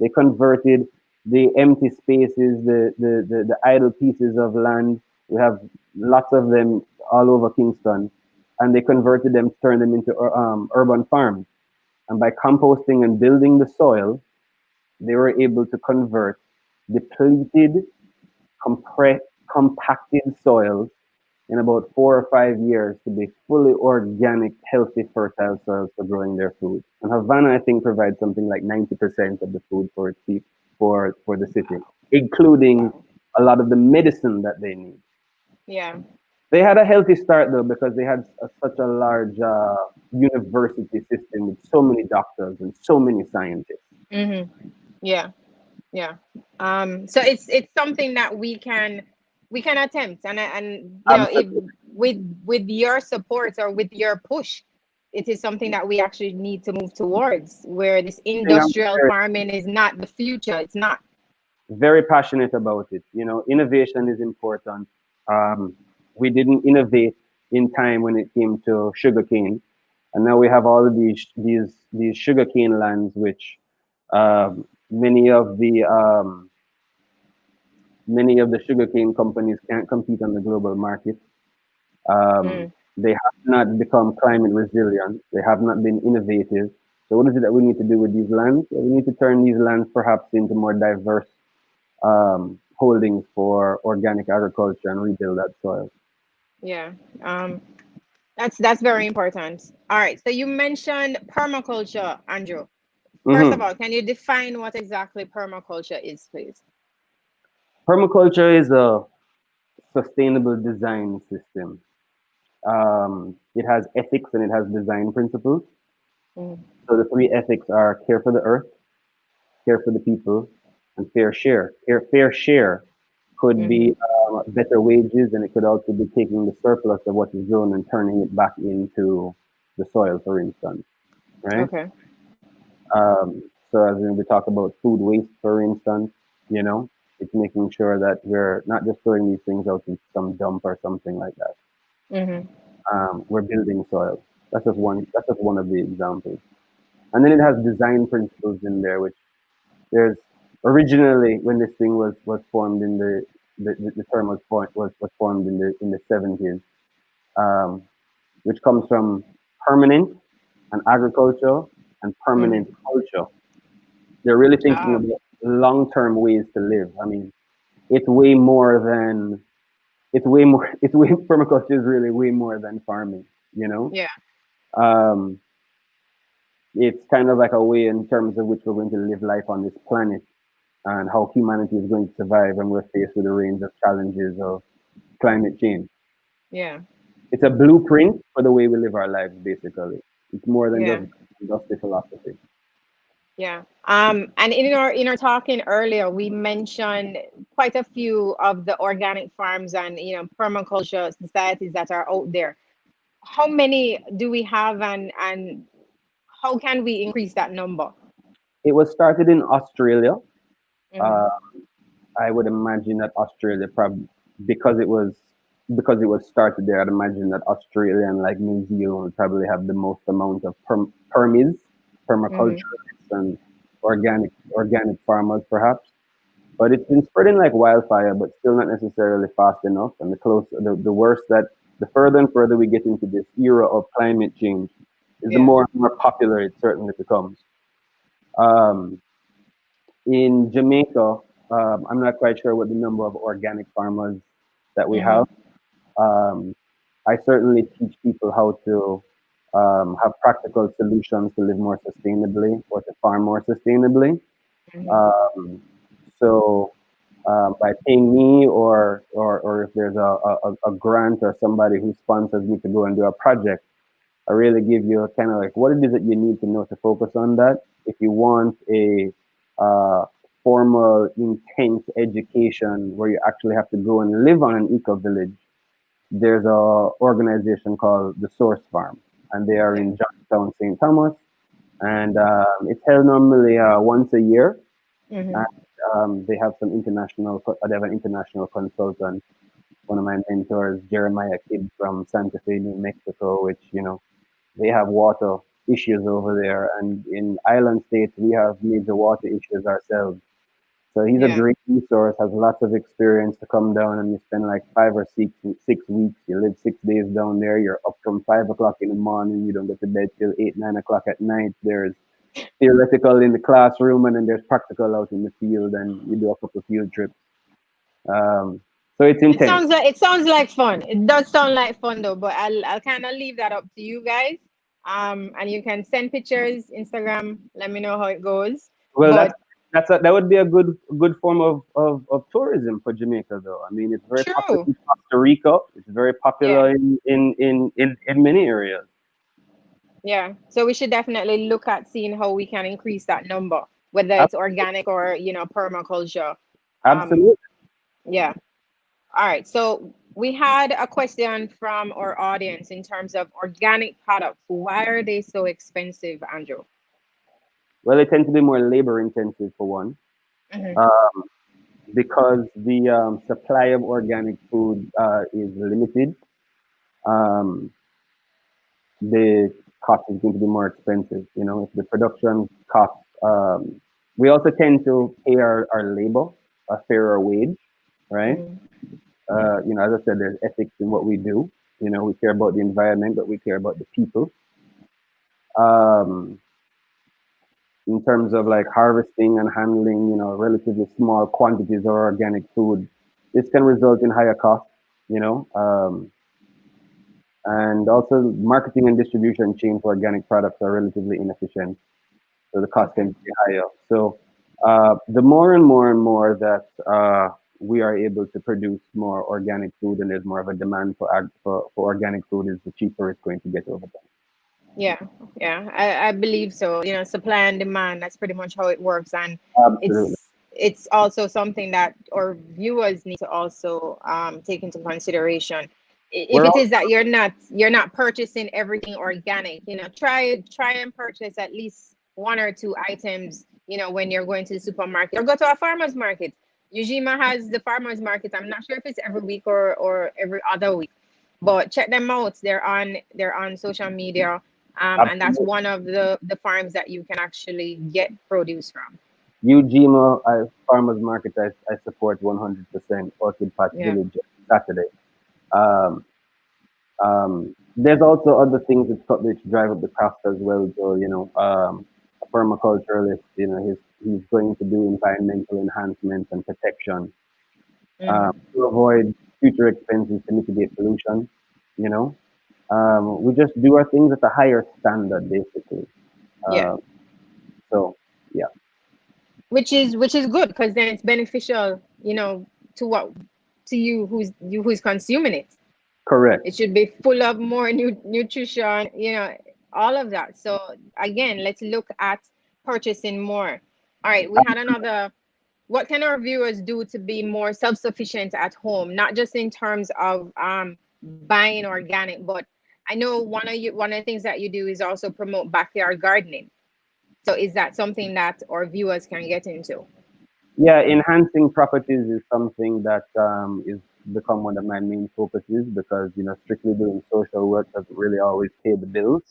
C: they converted the empty spaces, the idle pieces of land. We have lots of them all over Kingston. and they converted them, turned them into urban farms. And by composting and building the soil, they were able to convert depleted, compressed, compacted soils in about 4 or 5 years to be fully organic, healthy, fertile soils for growing their food. And Havana, I think, provides something like 90% of the food for its people, for the city, including
A: Wow.
C: a lot of the medicine that they need.
A: Yeah.
C: They had a healthy start though because they had such a large university system with so many doctors and so many scientists.
A: Mm-hmm. Yeah. Yeah. So it's something that we can attempt, and if
C: Absolutely.
A: with your support or with your push, it is something that we actually need to move towards, where this
C: I think I'm
A: industrial farming is not the future. It's not.
C: very passionate about it. You know, innovation is important. Um, we didn't innovate in time when it came to sugarcane, and now we have all of these sugarcane lands, which many of the sugarcane companies can't compete on the global market. Um,
A: Mm,
C: they have not become climate resilient. They have not been innovative. So what is it that we need to do with these lands? Well, we need to turn these lands perhaps into more diverse holdings for organic agriculture and rebuild that soil.
A: yeah. Um, that's very important. All right. So you mentioned permaculture, Andrew. First of
C: Hmm.
A: all, can you define what exactly permaculture is, please?
C: Permaculture is a sustainable design system. It has ethics and it has design principles.
A: Mm,
C: So the three ethics are care for the earth, care for the people, and fair share. Fair share could
A: mm-hmm.
C: be better wages, and it could also be taking the surplus of what is grown and turning it back into the soil, for instance, right?
A: Okay.
C: So as we talk about food waste, for instance, you know, it's making sure that we're not just throwing these things out in some dump or something like that.
A: Mm-hmm.
C: We're building soil. That's just one. That's just one of the examples. And then it has design principles in there, which there's originally when this thing was formed in the term was formed in the 70s, um, which comes from permanent and agriculture and permanent
A: Mm-hmm.
C: culture. They're really thinking
A: Ah,
C: about long-term ways to live. I mean, it's way more than it's way permaculture is really way more than farming. You know,
A: yeah.
C: um, it's kind of like a way in terms of which we're going to live life on this planet and how humanity is going to survive when we're faced with a range of challenges of climate change.
A: Yeah.
C: It's a blueprint for the way we live our lives, basically. It's more than
A: Yeah.
C: just the philosophy.
A: Yeah. And in our talking earlier, we mentioned quite a few of the organic farms and permaculture societies that are out there. How many do we have, and how can we increase that number?
C: It was started in Australia. Uh,
A: Mm-hmm.
C: I would imagine that Australia probably because it was started there. I'd imagine that Australia and like New Zealand would probably have the most amount of permies,
A: Mm-hmm.
C: permaculturists, and organic farmers, perhaps. But it's been spreading like wildfire, but still not necessarily fast enough. And the worse that the further and further we get into this era of climate change, is the
A: Yeah.
C: more and more popular it certainly becomes. Um, in Jamaica, I'm not quite sure what the number of organic farmers that we have.
A: Mm-hmm.
C: Um, I certainly teach people how to have practical solutions to live more sustainably or to farm more sustainably.
A: Mm-hmm.
C: Um, so by paying me or if there's a grant or somebody who sponsors me to go and do a project, I really give you a kind of like what it is that you need to know to focus on that. If you want a uh, formal, intense education where you actually have to go and live on an eco village, there's a organization called the Source Farm, and they are
A: Yeah.
C: in Johnstown, St. Thomas, and it's held normally once a year.
A: Mm-hmm.
C: And they have some they have an international consultant. One of my mentors, Jeremiah Kidd from Santa Fe, New Mexico, which they have water issues over there, and in island states we have major water issues ourselves. So he's a
A: Yeah.
C: great resource, has lots of experience to come down and you spend like 5 or 6 weeks. You live 6 days down there. You're up from 5 o'clock in the morning. You don't go to bed till 8, 9 o'clock at night. There's theoretical in the classroom and then there's practical out in the field and you do a couple of field trips. Um, so it's intense.
A: It sounds like fun. It does sound like fun though, but I'll kind of leave that up to you guys. And you can send pictures, Instagram. Let me know how it goes.
C: Well,
A: But
C: that would be a good form of tourism for Jamaica, though. I mean, it's very popular
A: true.
C: in Costa Rica. It's very
A: Yeah.
C: popular in many areas.
A: Yeah. So we should definitely look at seeing how we can increase that number, whether it's
C: Ab-
A: organic or, permaculture. Um,
C: Absolutely.
A: yeah. All right. So we had a question from our audience in terms of organic products. Why are they so expensive, Andrew?
C: Well, they tend to be more labor intensive for one,
A: Hmm.
C: um, because the supply of organic food is limited. Um, the cost is going to be more expensive. You know, if the production cost, we also tend to pay our labor a fairer wage, right?
A: Hmm.
C: As I said, there's ethics in what we do. You know, we care about the environment, but we care about the people. Um, in terms of like harvesting and handling, relatively small quantities of organic food, this can result in higher costs. You know, and also marketing and distribution chain for organic products are relatively inefficient, so the cost
A: Okay.
C: can be higher. So the more and more and more that we are able to produce more organic food, and there's more of a demand for organic food, is the cheaper it's going to get over time.
A: Yeah, yeah, I believe so. Supply and demand, that's pretty much how it works. And
C: Absolutely.
A: it's also something that our viewers need to also take into consideration. If
C: We're
A: it
C: all
A: is that you're not purchasing everything organic, try and purchase at least one or two items, when you're going to the supermarket or go to a farmer's market. Ujima has the farmer's market. I'm not sure if it's every week or every other week, but check them out. They're on social media, and that's
C: absolutely.
A: one of the farms that you can actually get produce from.
C: Ujima Farmers Market, I support 100%. Orchid Patch
A: Yeah.
C: Village Saturday. Um, there's also other things which drive up the cost as well. So, a permaculturalist, he's going to do environmental enhancements and protection
A: Mm,
C: to avoid future expenses to mitigate pollution. You know, we just do our things at a higher standard, basically.
A: yeah.
C: Uh, so, yeah,
A: Which is good, because then it's beneficial, to what to you who's consuming it.
C: correct.
A: It should be full of more nutrition, all of that. So again, let's look at purchasing more. All right, we had another. What can our viewers do to be more self-sufficient at home, not just in terms of buying organic, but I know one of the things that you do is also promote backyard gardening. So is that something that our viewers can get into?
C: Yeah, enhancing properties is something that is become one of my main focuses because strictly doing social work doesn't really always pay the bills.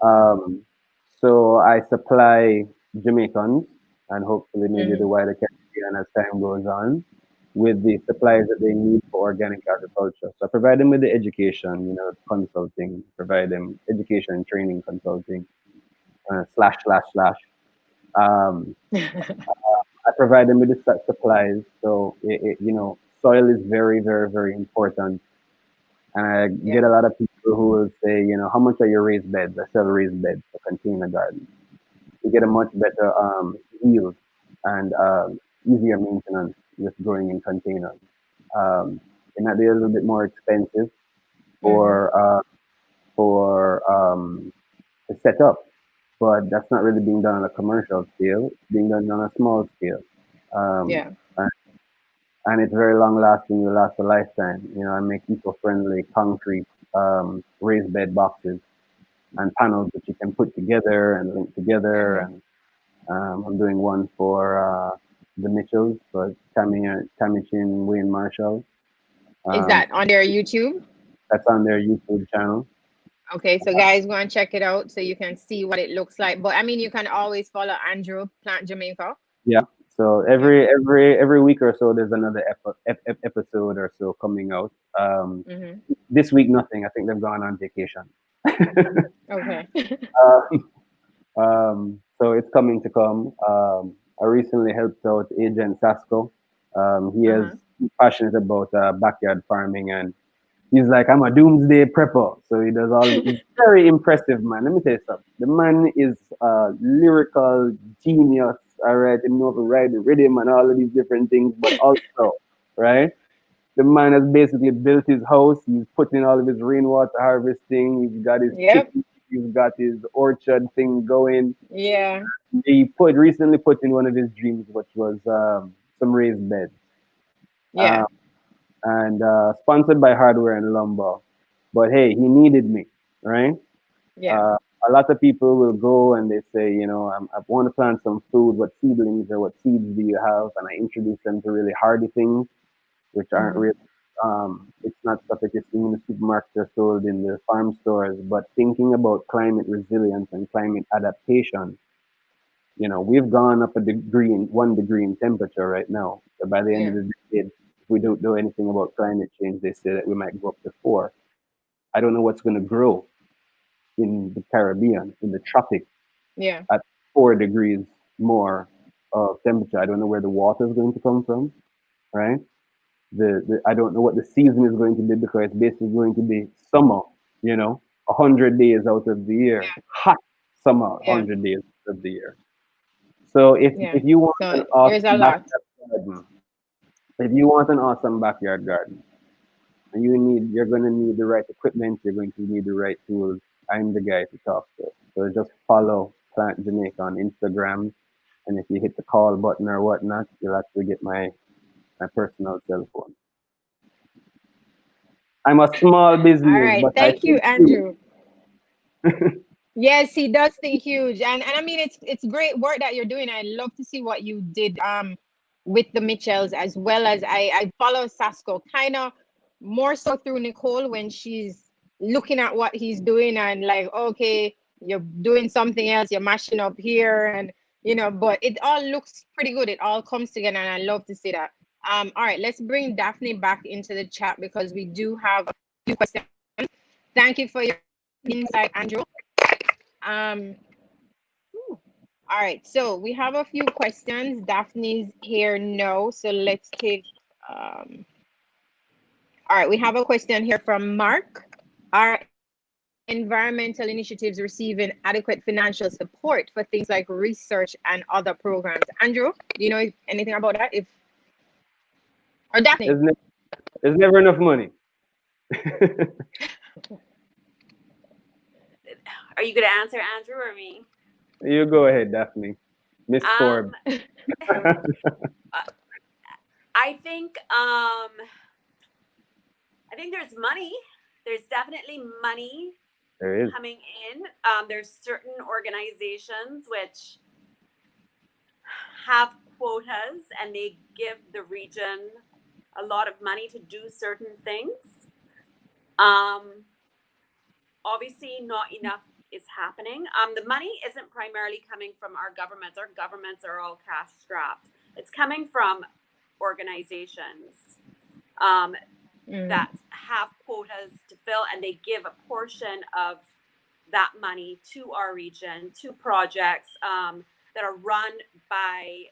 C: Um, so I supply Jamaicans and hopefully maybe the
A: Hmm.
C: wider Caribbean as time goes on with the supplies that they need for organic agriculture. So I provide them with the education, consulting, provide them education, training, consulting, slash, slash, slash. Um, I provide them with the supplies. So, soil is very, very, very important. And I get
A: Yeah.
C: a lot of people who will say, how much are your raised beds? I sell raised beds for container gardens. You get a much better yield and easier maintenance with growing in containers. It might be a little bit more expensive
A: Hmm.
C: for to set up, but that's not really being done on a commercial scale. It's being done on a small scale. Um,
A: Yeah.
C: and it's very long lasting. Will last a lifetime. I make eco-friendly concrete raised bed boxes and panels that you can put together and link together.
A: Hmm.
C: And I'm doing one for the Mitchells, for Tammy Chin, Wayne Marshall.
A: Is
C: Um,
A: that on their YouTube?
C: that's on their YouTube channel.
A: Okay, so guys, go and check it out so you can see what it looks like. But I mean, you can always follow Andrew Plant Jamaica.
C: Yeah. So every week or so, there's another episode or so coming out.
A: Mm-hmm.
C: This week, nothing. I think they've gone on vacation.
A: Okay.
C: So it's coming to come. I recently helped out Agent Sasco. He is
A: Uh-huh.
C: passionate about backyard farming, and he's like, I'm a doomsday prepper. So he does all. He's very impressive, man. Let me tell you something. The man is a lyrical genius. All right, he knows to write the rhythm and all of these different things, but also, right. The man has basically built his house. He's putting all of his rainwater harvesting. He's got his
A: Yep.
C: chickens. He's got his orchard thing going.
A: Yeah.
C: He recently put in one of his dreams, which was some raised beds,
A: Yeah.
C: um, and sponsored by Hardware and Lumber. But hey, he needed me, right?
A: Yeah.
C: Uh, a lot of people will go and they say, I want to plant some food. What seedlings or what seeds do you have? And I introduce them to really hardy things, which aren't
A: Mm-hmm.
C: really, it's not stuff that you see in the supermarket or sold in the farm stores. But thinking about climate resilience and climate adaptation, we've gone up a degree in 1 degree in temperature right now. So by the end of
A: Yeah.
C: the decade, if we don't do anything about climate change, they say that we might go up to 4. I don't know what's going to grow in the Caribbean, in the tropics,
A: Yeah.
C: at 4 degrees more of temperature. I don't know where the water is going to come from, right? I don't know what the season is going to be because it's basically going to be summer, 100 days out of the year, hot summer,
A: Yeah.
C: 100 days out of the year. So
A: Yeah.
C: if you want
A: So
C: an
A: there's a
C: awesome
A: lot.
C: backyard garden, if you want an awesome backyard garden, and you're gonna need the right equipment, you're going to need the right tools. I'm the guy to talk to. So just follow Plant Jamaica on Instagram, and if you hit the call button or whatnot, you'll actually get my personal cell phone. I'm a small
A: All
C: business,
A: right.
C: but I
A: Thank you,
C: think huge.
A: Andrew. Yes, he does think huge. And I mean it's great work that you're doing. I love to see what you did with the Mitchells, as well as I follow Sasco kind of more so through Nicole when she's looking at what he's doing and like, okay, you're doing something else, you're mashing up here, and but it all looks pretty good. It all comes together, and I love to see that. All right, let's bring Daphne back into the chat because we do have a few questions. Thank you for your insight, Andrew. Um, all right, so we have a few questions. Daphne's here, no. So let's take all right, we have a question here from Mark. Are environmental initiatives receiving adequate financial support for things like research and other programs? Andrew, do you know anything about that? If or Daphne?
C: There's, ne- there's never enough money.
B: Are you going to answer, Andrew, or me?
C: You go ahead, Daphne. Miss Forbes.
B: Um, I think there's money. There's definitely money
C: There is.
B: coming in. There's certain organizations which have quotas and they give the region a lot of money to do certain things. Um, Obviously, not enough is happening. The money isn't primarily coming from our governments. Our governments are all cash strapped. It's coming from organizations that have quotas to fill, and they give a portion of that money to our region, to projects that are run by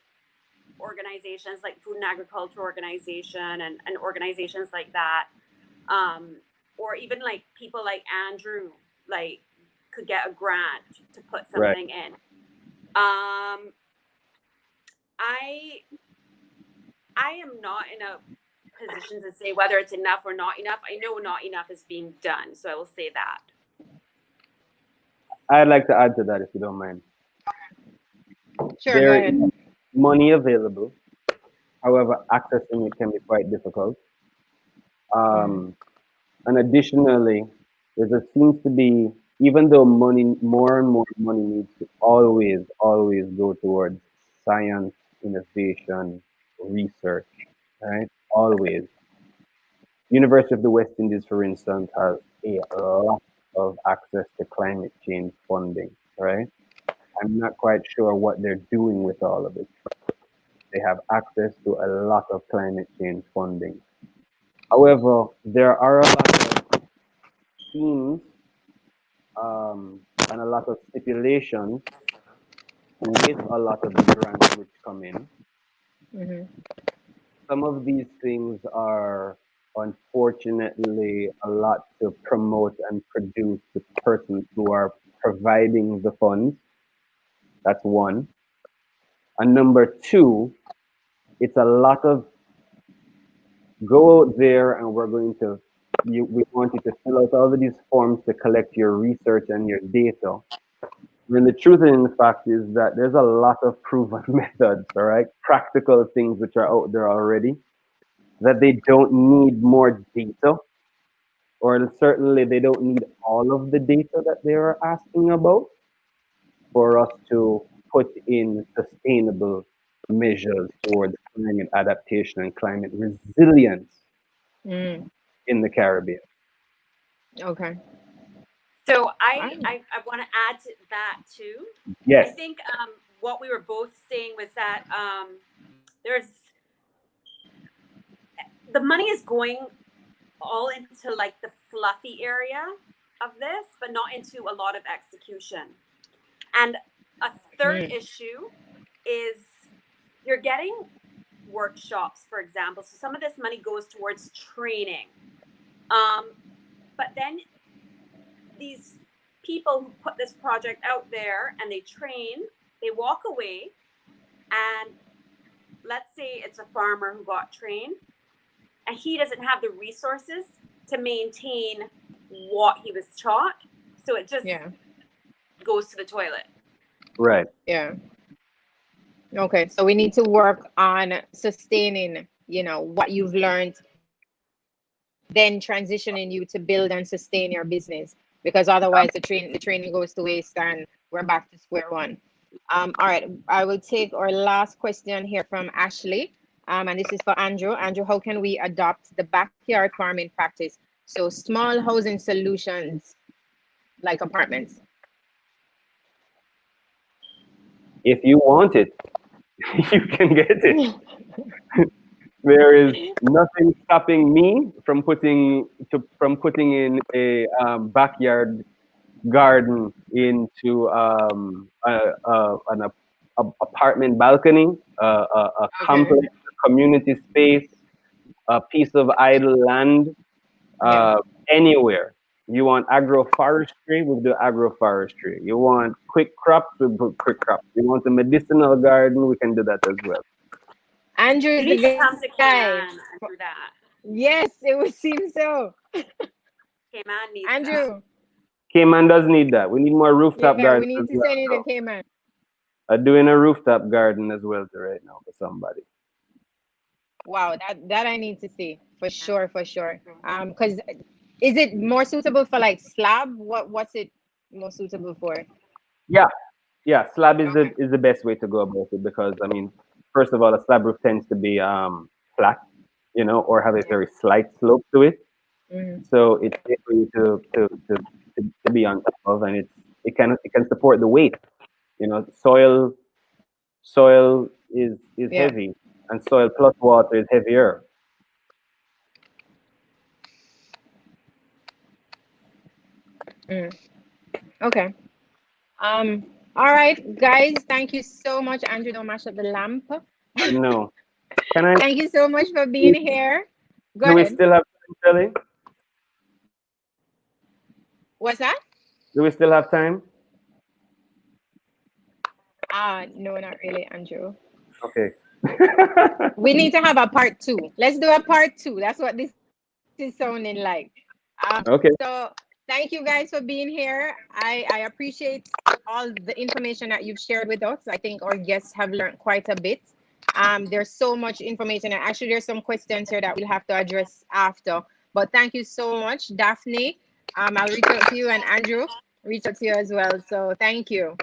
B: organizations like Food and Agriculture Organization and organizations like that. Or even like people like Andrew, like could get a grant to put
C: Right.
B: something in. I am not in a position to say whether it's enough or not enough. I know not enough is being done, so I will say that.
C: I'd like to add to that if you don't mind.
A: Sure, go
C: There
A: ahead.
C: is money available. However, accessing it can be quite difficult. And additionally, there seems to be, even though more and more money needs to always go towards science, innovation, research, right? Always. University of the West Indies, for instance, has a lot of access to climate change funding, right? I'm not quite sure what they're doing with all of it. they have access to a lot of climate change funding. However, there are a lot of schemes and a lot of stipulations with a lot of the grants which come in.
A: Mm-hmm.
C: Some of these things are unfortunately a lot to promote and produce the persons who are providing the funds. That's one. And number two, it's a lot of go out there and we're going to, we want you to fill out all of these forms to collect your research and your data. And the truth in the fact is that there's a lot of proven methods, all right, practical things which are out there already, that they don't need more data, or certainly they don't need all of the data that they are asking about for us to put in sustainable measures towards climate adaptation and climate resilience
A: Mm.
C: in the Caribbean.
A: Okay.
B: So
A: All
B: I,
A: right.
B: I, I want to add to that too. I
C: Yes,
B: think what we were both saying was that there's the money is going all into like the fluffy area of this, but not into a lot of execution. And a third
A: Mm.
B: issue is you're getting workshops, for example. So some of this money goes towards training. But then these people who put this project out there and they train, they walk away, and let's say it's a farmer who got trained and he doesn't have the resources to maintain what he was taught. So it just
A: Yeah.
B: goes to the toilet.
C: right.
A: Yeah. Okay. So we need to work on sustaining, what you've learned, then transitioning you to build and sustain your business. Because otherwise the training goes to waste and we're back to square one. All right. I will take our last question here from Ashley. And this is for Andrew. Andrew, how can we adopt the backyard farming practice? So small housing solutions like apartments.
C: If you want it, you can get it. There is nothing stopping me from putting in a backyard garden into an apartment balcony, a
A: Okay.
C: complex, a community space, a piece of idle land,
A: Yeah.
C: uh, anywhere. You want agroforestry, we'll do agroforestry. You want quick crops, we'll do quick crops. You want a medicinal garden, we can do that as well.
A: Andrew
B: You
A: is the
B: need to
A: guy.
B: come to Cayman and do that.
A: Yes, it would seem so.
B: Cayman needs that.
A: Andrew,
C: Cayman does need that. We need more rooftop
A: yeah, we
C: gardens
A: need
C: as
A: to
C: well.
A: send you to
C: So
A: Cayman.
C: I'm doing a rooftop garden as well right now for somebody.
A: Wow, that I need to see for sure, for sure. Because is it more suitable for like slab? What's it more suitable for?
C: Yeah, yeah. Slab
A: Okay.
C: is the best way to go about it because I mean, first of all, a slab roof tends to be flat, or have a
A: Yeah.
C: very slight slope to it.
A: Hmm.
C: So it's safe for you to be on top of, and it can support the weight. Soil is
A: Yeah.
C: heavy, and soil plus water is heavier.
A: Mm. Okay. All right, guys. Thank you so much, Andrew. Don't mash up the lamp.
C: I know. Can I?
A: Thank you so much for being here. Go
C: Do we
A: ahead.
C: still have time, Shelley?
A: What's that?
C: Do we still have time?
A: No, not really, Andrew.
C: Okay.
A: We need to have a part two. Let's do a part two. That's what this is sounding like. So
C: Okay.
A: thank you guys for being here. I appreciate all the information that you've shared with us. I think our guests have learned quite a bit. There's so much information, and actually, there's some questions here that we'll have to address after. But thank you so much, Daphne. I'll reach out to you, and Andrew, reach out to you as well. So thank you.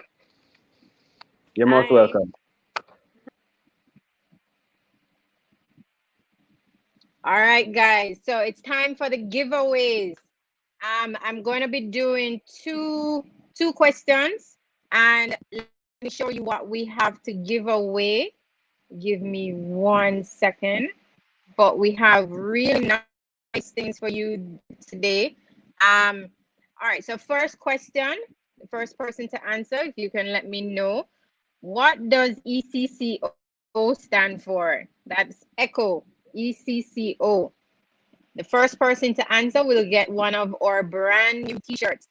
C: You're most
B: Hi.
C: welcome.
A: All right, guys. So it's time for the giveaways. I'm going to be doing two questions, and let me show you what we have to give away. Give me 1 second. But we have really nice things for you today. Um, all right, so first question, the first person to answer, if you can let me know, what does ECCO stand for? That's ECHO, ECCO. The first person to answer will get one of our brand new t-shirts.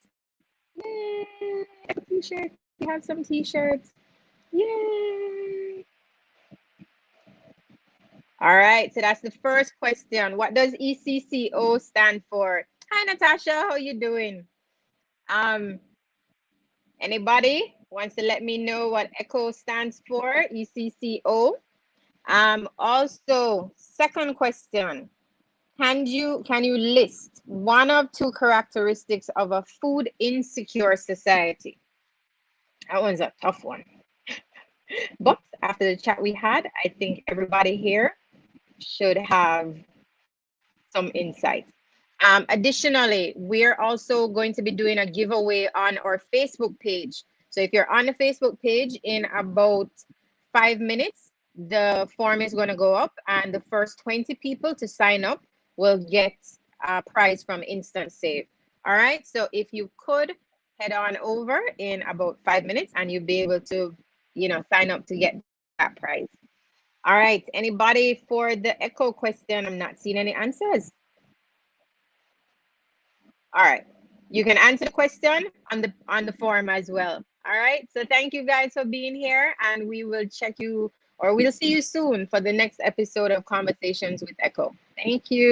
A: Yay! Echo t-shirt. We have some t-shirts. Yay! All right, so that's the first question. What does ECCO stand for? Hi, Natasha. How you doing? Um, Anybody wants to let me know what ECHO stands for? ECCO. Also, second question. Can you list one of two characteristics of a food insecure society? That one's a tough one. But after the chat we had, I think everybody here should have some insight. Additionally, we're also going to be doing a giveaway on our Facebook page. So if you're on the Facebook page, in about 5 minutes, the form is going to go up, and the first 20 people to sign up will get a prize from Instant Save. All right. So if you could head on over in about 5 minutes, and you'll be able to, sign up to get that prize. All right. Anybody for the echo question? I'm not seeing any answers. All right. You can answer the question on the form as well. All right. So thank you guys for being here, and we will check you, or we'll see you soon for the next episode of Conversations with Echo. Thank you.